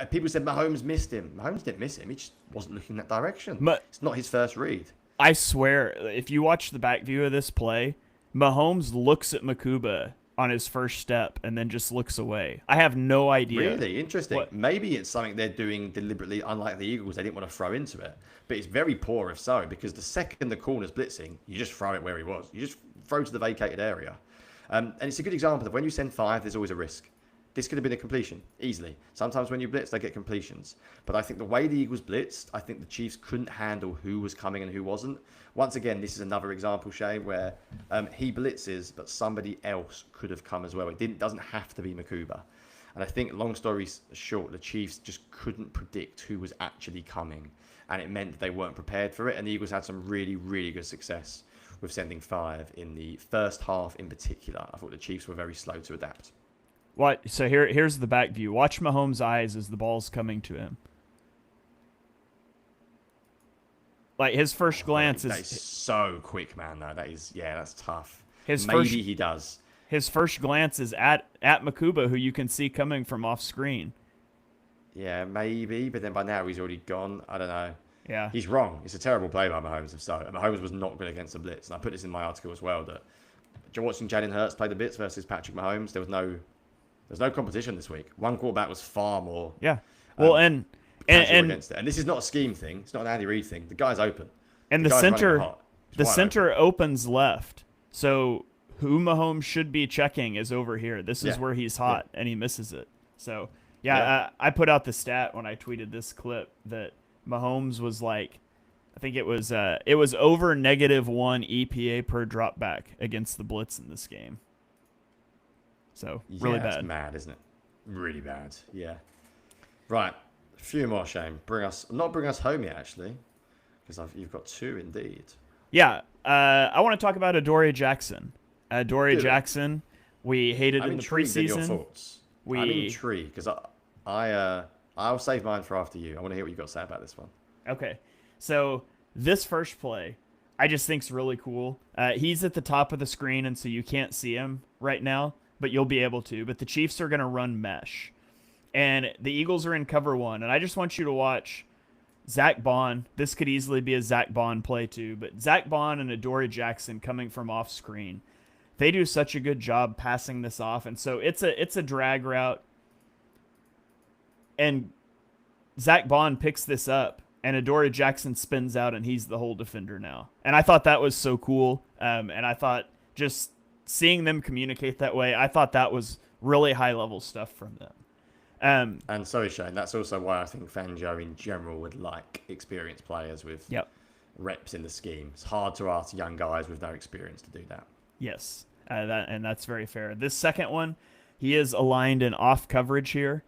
people said Mahomes missed him. Mahomes didn't miss him. He just wasn't looking that direction. It's not his first read. I swear, if you watch the back view of this play, Mahomes looks at Makuba on his first step and then just looks away. I have no idea. Really interesting. Maybe it's something they're doing deliberately, unlike the Eagles. They didn't want to throw into it. But it's very poor if so, because the second the corner's blitzing, you just throw it where he was. You just throw to the vacated area. And it's a good example of when you send 5, there's always a risk. This could have been a completion, easily. Sometimes when you blitz, they get completions. But I think the way the Eagles blitzed, I think the Chiefs couldn't handle who was coming and who wasn't. Once again, this is another example, Shay, where he blitzes, but somebody else could have come as well. It doesn't have to be Makuba. And I think, long story short, the Chiefs just couldn't predict who was actually coming. And it meant that they weren't prepared for it. And the Eagles had some really, really good success with sending 5 in the first half in particular. I thought the Chiefs were very slow to adapt. So here's the back view. Watch Mahomes' eyes as the ball's coming to him. Like, his first glance that is so quick, man. Though that's tough. Maybe he does. his first glance is at Makuba, who you can see coming from off screen. Yeah, maybe, but then by now he's already gone. I don't know. Yeah. He's wrong. It's a terrible play by Mahomes. Mahomes was not good against the blitz, and I put this in my article as well. That you're watching Jalen Hurts play the blitz versus Patrick Mahomes. There's no competition this week. One quarterback was far more. Yeah. Well, and against it. And this is not a scheme thing. It's not an Andy Reid thing. The guy's open. And the center opens left. So who Mahomes should be checking is over here. This is where he's hot, and he misses it. So, I put out the stat when I tweeted this clip that Mahomes was like, I think it was over -1 EPA per drop back against the blitz in this game. So, really bad. That's mad, isn't it? Really bad. Yeah. Right. A few more, Shane. Not bring us home yet, actually, because you've got 2 indeed. Yeah. I want to talk about Adoree Jackson. Jackson, we hated in the preseason. Your thoughts. I'm intrigued because I'll save mine for after you. I want to hear what you've got to say about this one. Okay. So this first play, I just think's really cool. He's at the top of the screen, and so you can't see him right now, but you'll be able to. But the Chiefs are going to run mesh, and the Eagles are in cover 1. And I just want you to watch Zach Bond. This could easily be a Zach Bond play too, but Zach Bond and Adoree Jackson coming from off screen. They do such a good job passing this off, and so it's a drag route. And Zach Bond picks this up, and Adoree Jackson spins out, and he's the whole defender now. And I thought that was so cool. And I thought just seeing them communicate that way, I thought that was really high-level stuff from them. And sorry, Shane, that's also why I think Fangio in general would like experienced players with reps in the scheme. It's hard to ask young guys with no experience to do that. Yes, that's very fair. This second one, he is aligned in off coverage here,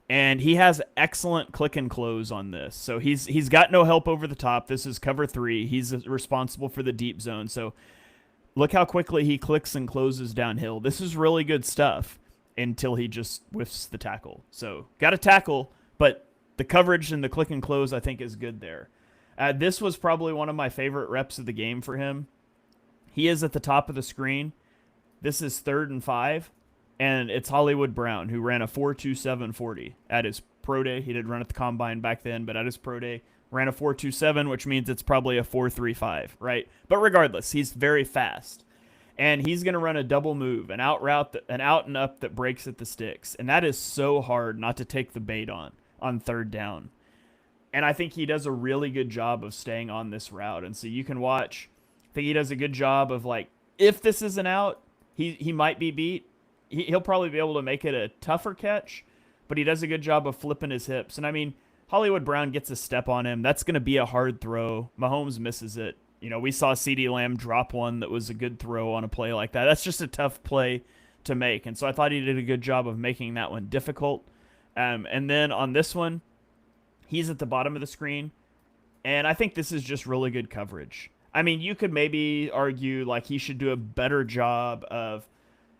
and he has excellent click and close on this. So he's got no help over the top. This is cover 3. He's responsible for the deep zone. So look how quickly he clicks and closes downhill. This is really good stuff until he just whiffs the tackle. So got to tackle, but the coverage and the click and close I think is good there. This was probably one of my favorite reps of the game for him. He is at the top of the screen. This is 3rd and 5, and it's Hollywood Brown, who ran a 4.2740 at his pro day. He did run at the combine back then, but at his pro day, ran a 4.27, which means it's probably a 4.35, right? But regardless, he's very fast. And he's going to run a double move, an out route, an out and up that breaks at the sticks. And that is so hard not to take the bait on 3rd down. And I think he does a really good job of staying on this route. And so you can watch. I think he does a good job of, like, if this is an out, he might be beat. He'll probably be able to make it a tougher catch, but he does a good job of flipping his hips. And, I mean, Hollywood Brown gets a step on him. That's going to be a hard throw. Mahomes misses it. You know, we saw CeeDee Lamb drop one that was a good throw on a play like that. That's just a tough play to make. And so I thought he did a good job of making that one difficult. And then on this one, he's at the bottom of the screen. And I think this is just really good coverage. I mean, you could maybe argue like he should do a better job of,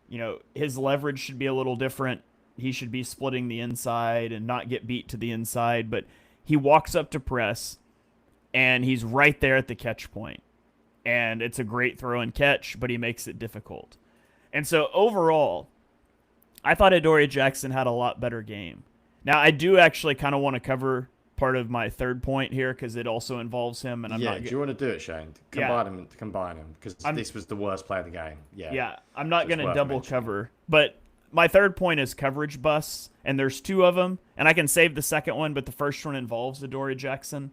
you know, his leverage should be a little different. He should be splitting the inside and not get beat to the inside. But he walks up to press, and he's right there at the catch point. And it's a great throw and catch, but he makes it difficult. And so overall, I thought Adoree Jackson had a lot better game. Now, I do actually kind of want to cover part of my third point here because it also involves him. And I'm not. Do you want to do it, Shane? Combine them because this was the worst play of the game. Yeah, I'm not going to double cover, but my third point is coverage busts, and there's 2 of them, and I can save the second one, but the first one involves Adoree Jackson.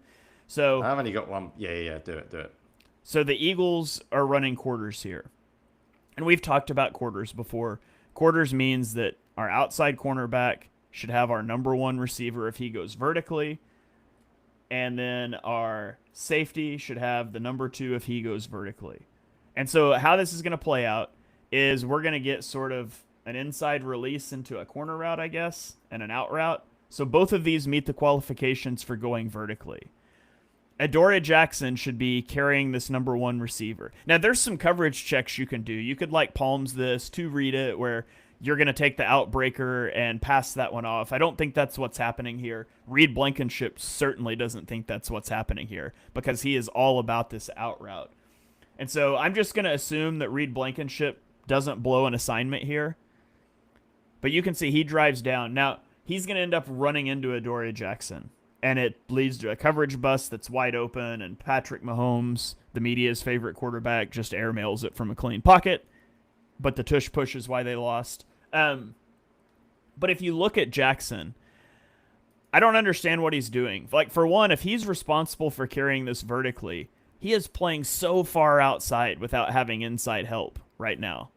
So I've only got one. Yeah, do it. So the Eagles are running quarters here, and we've talked about quarters before. Quarters means that our outside cornerback should have our number 1 receiver if he goes vertically, and then our safety should have the number 2 if he goes vertically. And so how this is going to play out is we're going to get sort of an inside release into a corner route, I guess, and an out route. So both of these meet the qualifications for going vertically. Adoree Jackson should be carrying this number 1 receiver. Now, there's some coverage checks you can do. You could like palms this to read it where you're going to take the outbreaker and pass that one off. I don't think that's what's happening here. Reed Blankenship certainly doesn't think that's what's happening here because he is all about this out route. And so I'm just going to assume that Reed Blankenship doesn't blow an assignment here. But you can see he drives down. Now, he's going to end up running into Adoree Jackson. And it leads to a coverage bust that's wide open. And Patrick Mahomes, the media's favorite quarterback, just airmails it from a clean pocket. But the tush push is why they lost. But if you look at Jackson, I don't understand what he's doing. Like, for one, if he's responsible for carrying this vertically, he is playing so far outside without having inside help right now.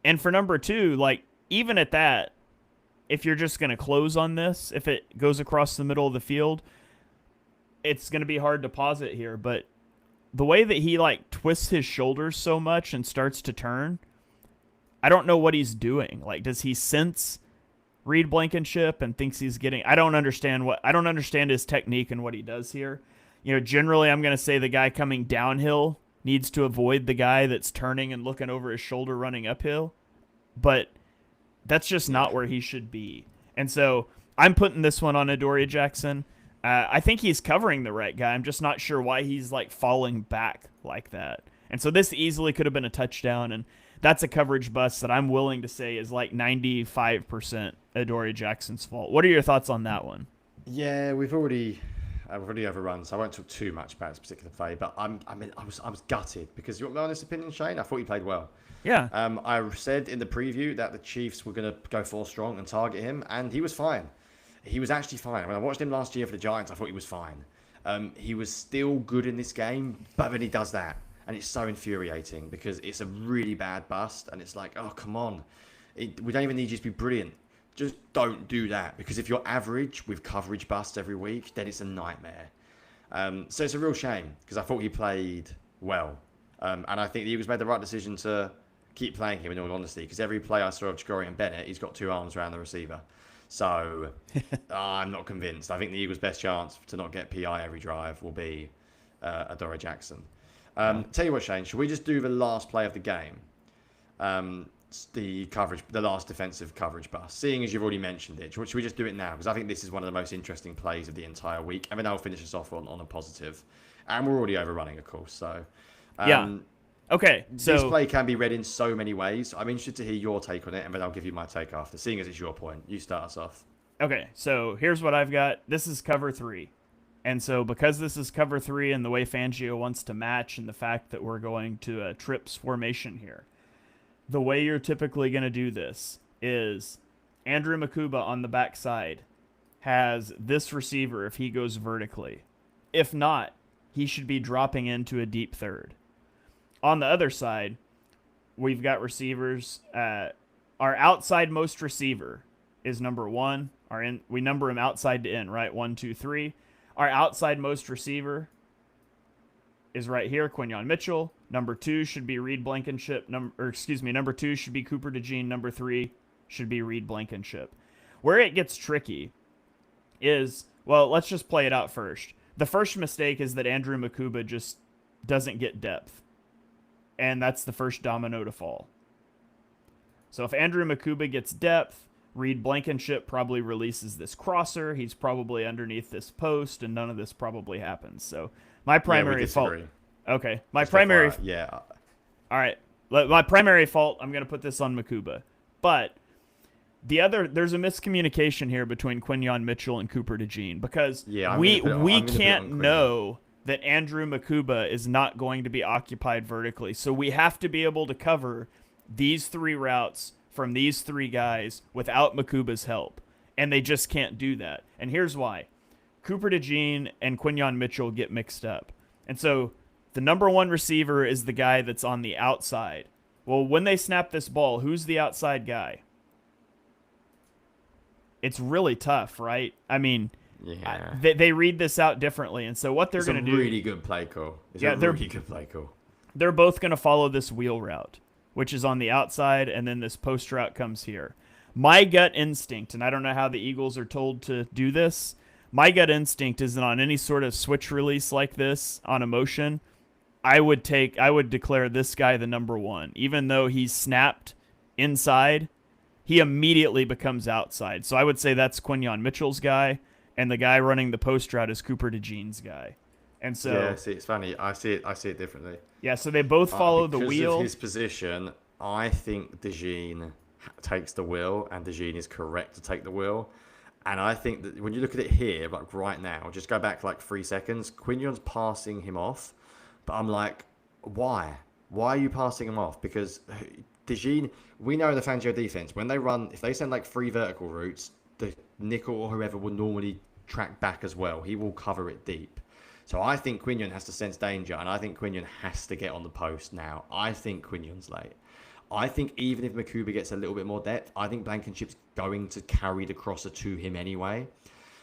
And for number two, like, even at that, if you're just going to close on this, if it goes across the middle of the field, it's going to be hard to pause it here. But the way that he, like, twists his shoulders so much and starts to turn, I don't know what he's doing. Like, does he sense Reed Blankenship and thinks he's getting... I don't understand his technique and what he does here. You know, generally I'm going to say the guy coming downhill needs to avoid the guy that's turning and looking over his shoulder running uphill. But that's just not where he should be. And so I'm putting this one on Adoree Jackson. I think he's covering the right guy. I'm just not sure why he's like falling back like that. And so this easily could have been a touchdown. And that's a coverage bust that I'm willing to say is like 95% Adoree Jackson's fault. What are your thoughts on that one? Yeah, we've already overrun, so I won't talk too much about this particular play. But I was gutted because, you want my honest opinion, Shane? I thought he played well. Yeah. I said in the preview that the Chiefs were going to go full strong and target him, and he was fine. He was actually fine. When I watched him last year for the Giants, I thought he was fine. He was still good in this game, but then he does that. And it's so infuriating because it's a really bad bust. And it's like, oh, come on. We don't even need you to be brilliant. Just don't do that. Because if you're average with coverage busts every week, then it's a nightmare. So it's a real shame because I thought he played well. And I think the Eagles made the right decision to keep playing him, in all honesty. Because every play I saw of Jacory and Bennett, he's got two arms around the receiver. So I'm not convinced. I think the Eagles' best chance to not get PI every drive will be Adoree Jackson. Tell you what, Shane, should we just do the last play of the game? The last defensive coverage bust. Seeing as you've already mentioned it, should we just do it now? Because I think this is one of the most interesting plays of the entire week. And then I'll finish us off on a positive. And we're already overrunning, of course. So yeah. Okay. So this play can be read in so many ways. I'm interested to hear your take on it, and then I'll give you my take after. Seeing as it's your point, you start us off. Okay. So here's what I've got. This is cover 3. And so because this is cover 3 and the way Fangio wants to match and the fact that we're going to a trips formation here, the way you're typically going to do this is Andrew Makuba on the backside has this receiver if he goes vertically. If not, he should be dropping into a deep third. On the other side, we've got receivers. Our outside most receiver is number 1. We number him outside to in, right? 1, 2, 3. Our outside most receiver is right here, Quinyon Mitchell. Number 2 should be Reed Blankenship. Number 2 should be Cooper DeJean. Number 3 should be Reed Blankenship. Where it gets tricky is, well, let's just play it out first. The first mistake is that Andrew Makuba just doesn't get depth. And that's the first domino to fall. So if Andrew Makuba gets depth, Reed Blankenship probably releases this crosser. He's probably underneath this post, and none of this probably happens. So my primary fault. Okay. My primary. Yeah. All right. My primary fault, I'm going to put this on Makuba. But there's a miscommunication here between Quinyon Mitchell and Cooper DeJean because we can't know that Andrew Makuba is not going to be occupied vertically. So we have to be able to cover these 3 routes from these 3 guys without Makuba's help. And they just can't do that. And here's why. Cooper DeJean and Quinyon Mitchell get mixed up. And so the number 1 receiver is the guy that's on the outside. Well, when they snap this ball, who's the outside guy? It's really tough, right? I mean, yeah. They read this out differently. And so what they're going to do... It's a really good play call. Really good play call. They're both going to follow this wheel route, which is on the outside, and then this post route comes here. My gut instinct, and I don't know how the Eagles are told to do this, my gut instinct is that on any sort of switch release like this on a motion, I would declare this guy the number 1. Even though he's snapped inside, he immediately becomes outside. So I would say that's Quinyon Mitchell's guy, and the guy running the post route is Cooper DeJean's guy. And so see, it's funny. I see it differently. Yeah, so they both follow the wheel. Because of his position, I think DeJean takes the wheel, and DeJean is correct to take the wheel. And I think that when you look at it here, like right now, just go back like 3 seconds, Quignon's passing him off. But I'm like, why? Why are you passing him off? Because DeJean, we know in the Fangio defense, when they run, if they send like 3 vertical routes, the nickel or whoever will normally track back as well. He will cover it deep. So I think Quignon has to sense danger, and I think Quignon has to get on the post now. I think Quignon's late. I think even if Makuba gets a little bit more depth, I think Blankenship's going to carry the crosser to him anyway.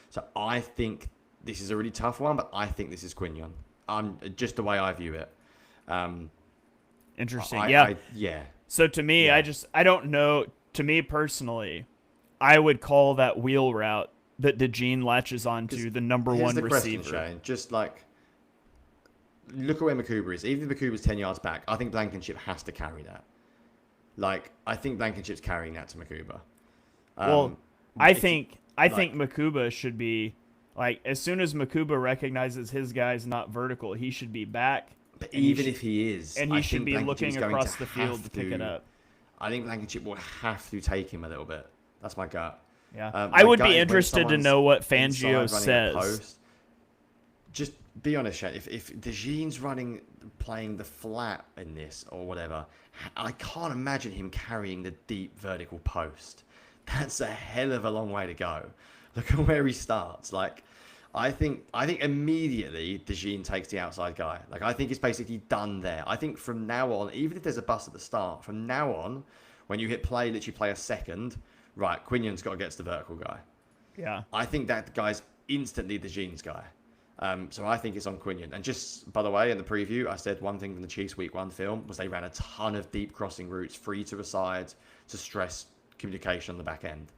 So I think this is a really tough one, but I think this is Quignon. Just the way I view it. Interesting. Yeah. So to me, Yeah. I don't know. To me personally, I would call that wheel route that DeJean latches onto the number Here's one the receiver. question, Shane. Just like, look at where Makuba is. Even if Makuba's 10 yards back, I think Blankenship has to carry that. Like, I think Blankenship's carrying that to Makuba. Well, I think Makuba should be, like, as soon as Makuba recognizes his guy's not vertical, he should be back. But even if he is, and he should be looking across the field to pick it up. I think Blankenship will have to take him a little bit. That's my gut. Yeah, I would be interested to know what Fangio inside running says. a post, just be honest, Shane. If DeJean's playing the flat in this or whatever, I can't imagine him carrying the deep vertical post. That's a hell of a long way to go. Look at where he starts. Like, I think immediately DeJean takes the outside guy. Like, I think it's basically done there. I think from now on, even if there's a bust at the start, from now on, when you hit play, literally play a second, right, Quignon's got to get to the vertical guy. Yeah. I think that guy's instantly DeJean's guy. So I think it's on Quignon. And just, by the way, in the preview, I said one thing from the Chiefs Week 1 film was they ran a ton of deep crossing routes, free to the sides, to stress communication on the back end.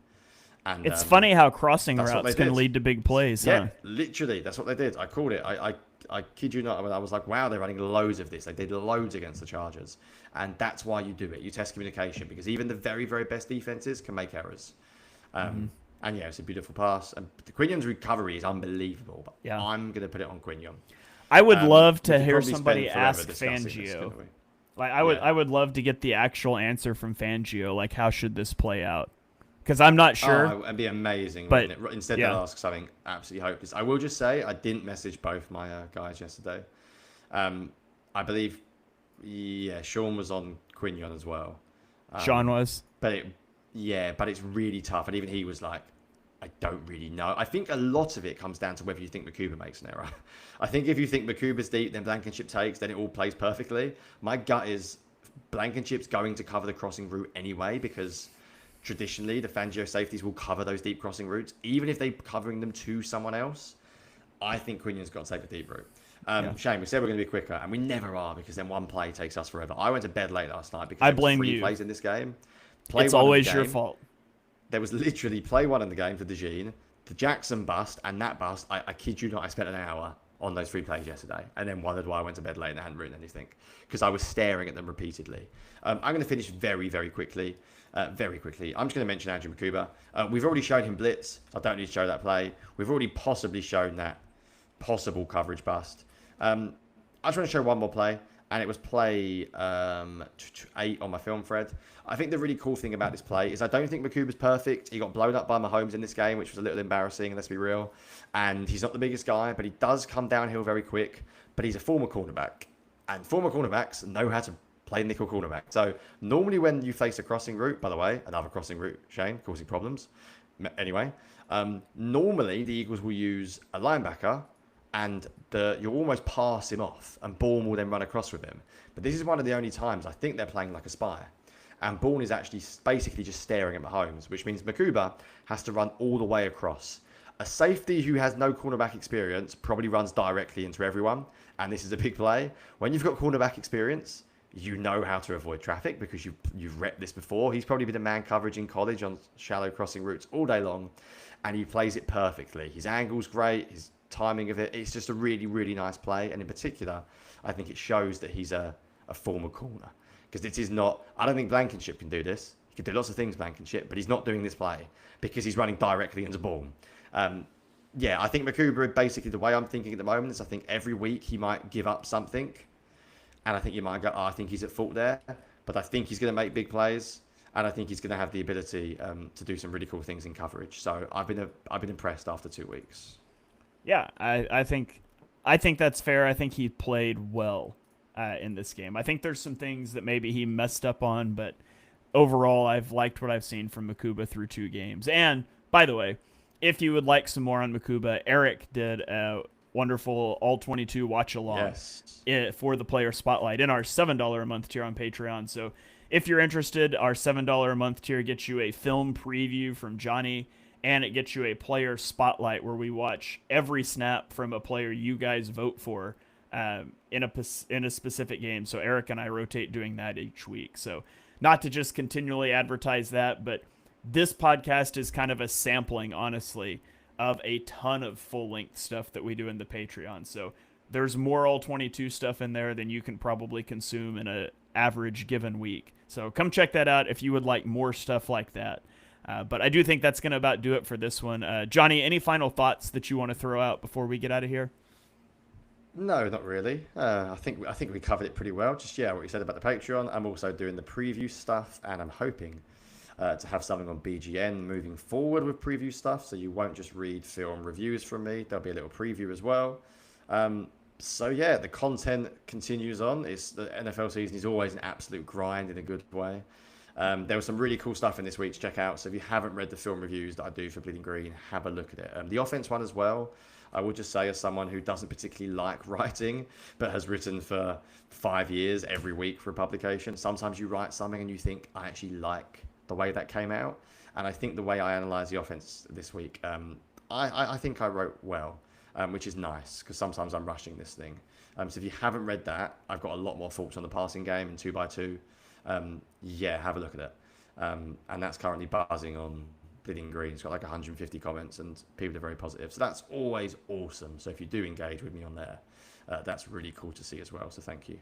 And it's funny how crossing routes can lead to big plays. Yeah, huh? literally, that's what they did. I called it. I kid you not. I was like, wow, they're running loads of this. They did loads against the Chargers. And that's why you do it. You test communication, because even the very, very best defenses can make errors. And yeah, it's a beautiful pass. And Quignon's recovery is unbelievable. But Yeah. I'm going to put it on Quignon. I would love we to could hear probably somebody spend forever ask discussing this, Fangio. couldn't we? Like, I would love to get the actual answer from Fangio. Like, how should this play out? Because I'm not sure. Oh, it'd be amazing. But, wouldn't it? Instead, yeah. they'll ask something absolutely hopeless. I will just say, I didn't message both my guys yesterday. I believe, Sean was on Quignon as well. Sean was. But it's really tough. And even he was like, I don't really know. I think a lot of it comes down to whether you think Makuba makes an error. I think if you think Makuba's deep, then Blankenship takes, then it all plays perfectly. My gut is Blankenship's going to cover the crossing route anyway, because traditionally the Fangio safeties will cover those deep crossing routes, even if they're covering them to someone else. I think Quignon's got to take the deep route. Shane, we said we're going to be quicker, and we never are, because then one play takes us forever. I went to bed late last night because I there was blame 3 you. plays in this game. It's always your fault. There was literally play 1 in the game for DeJean, the Jackson bust, and that bust, I kid you not, I spent an hour on those 3 plays yesterday, and then wondered why I went to bed late and I hadn't written anything, because I was staring at them repeatedly. I'm going to finish very, very quickly. I'm just going to mention Andrew Makuba. We've already shown him blitz. So I don't need to show that play. We've already possibly shown that possible coverage bust. I just want to show one more play, and it was play 8 on my film thread. I think the really cool thing about this play is I don't think Makuba's perfect. He got blown up by Mahomes in this game, which was a little embarrassing, let's be real. And he's not the biggest guy, but he does come downhill very quick. But he's a former cornerback, and former cornerbacks know how to play nickel cornerback. So normally when you face a crossing route, by the way, another crossing route, Shane, causing problems. Anyway, normally the Eagles will use a linebacker, and you'll almost pass him off, and Bourne will then run across with him. But this is one of the only times I think they're playing like a spy. And Bourne is actually basically just staring at Mahomes, which means Makuba has to run all the way across. A safety who has no cornerback experience probably runs directly into everyone, and this is a big play. When you've got cornerback experience, you know how to avoid traffic because you've repped this before. He's probably been a man coverage in college on shallow crossing routes all day long, and he plays it perfectly. His angle's great, his timing of it, it's just a really, really nice play. And in particular, I think it shows that he's a former corner. Because it is not, I don't think Blankenship can do this. He can do lots of things, Blankenship, but he's not doing this play because he's running directly into Bourne. I think Makuba, basically the way I'm thinking at the moment is I think every week he might give up something. And I think you might go, I think he's at fault there. but I think he's going to make big plays, and I think he's going to have the ability to do some really cool things in coverage. So I've been impressed after 2 weeks. Yeah, I think that's fair. I think he played well in this game. I think there's some things that maybe he messed up on, but overall, I've liked what I've seen from Makuba through 2 games. And by the way, if you would like some more on Makuba, Eric did a wonderful All-22 watch along for the player spotlight in our $7 a month tier on Patreon. So if you're interested, our $7 a month tier gets you a film preview from Jonny, and it gets you a player spotlight where we watch every snap from a player you guys vote for in a specific game. So Eric and I rotate doing that each week. So not to just continually advertise that, but this podcast is kind of a sampling, honestly, of a ton of full-length stuff that we do in the Patreon. So there's more All-22 stuff in there than you can probably consume in an average given week. So come check that out if you would like more stuff like that. But I do think that's going to about do it for this one. Jonny, any final thoughts that you want to throw out before we get out of here? No, not really. I think we covered it pretty well. Just what you said about the Patreon. I'm also doing the preview stuff, and I'm hoping to have something on BGN moving forward with preview stuff, so you won't just read film reviews from me. There'll be a little preview as well. So the content continues on. The NFL season is always an absolute grind in a good way. There was some really cool stuff in this week's checkout. So if you haven't read the film reviews that I do for Bleeding Green, have a look at it. The offense one as well. I would just say, as someone who doesn't particularly like writing, but has written for 5 years every week for a publication, sometimes you write something and you think, I actually like the way that came out. And I think the way I analyze the offense this week, I think I wrote well, which is nice, because sometimes I'm rushing this thing. So if you haven't read that, I've got a lot more thoughts on the passing game in 2x2. Have a look at it. And that's currently buzzing on Bleeding Green. It's got like 150 comments, and people are very positive. So that's always awesome. So if you do engage with me on there, that's really cool to see as well. So thank you.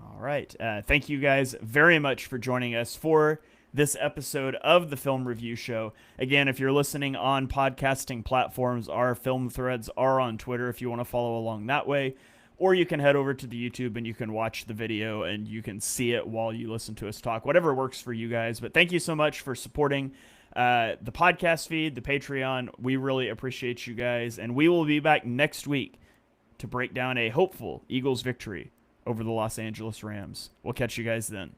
All right. Thank you guys very much for joining us for this episode of the Film Review Show. Again, if you're listening on podcasting platforms, our film threads are on Twitter if you want to follow along that way. Or you can head over to the YouTube and you can watch the video and you can see it while you listen to us talk, whatever works for you guys. But thank you so much for supporting the podcast feed, the Patreon. We really appreciate you guys. And we will be back next week to break down a hopeful Eagles victory over the Los Angeles Rams. We'll catch you guys then.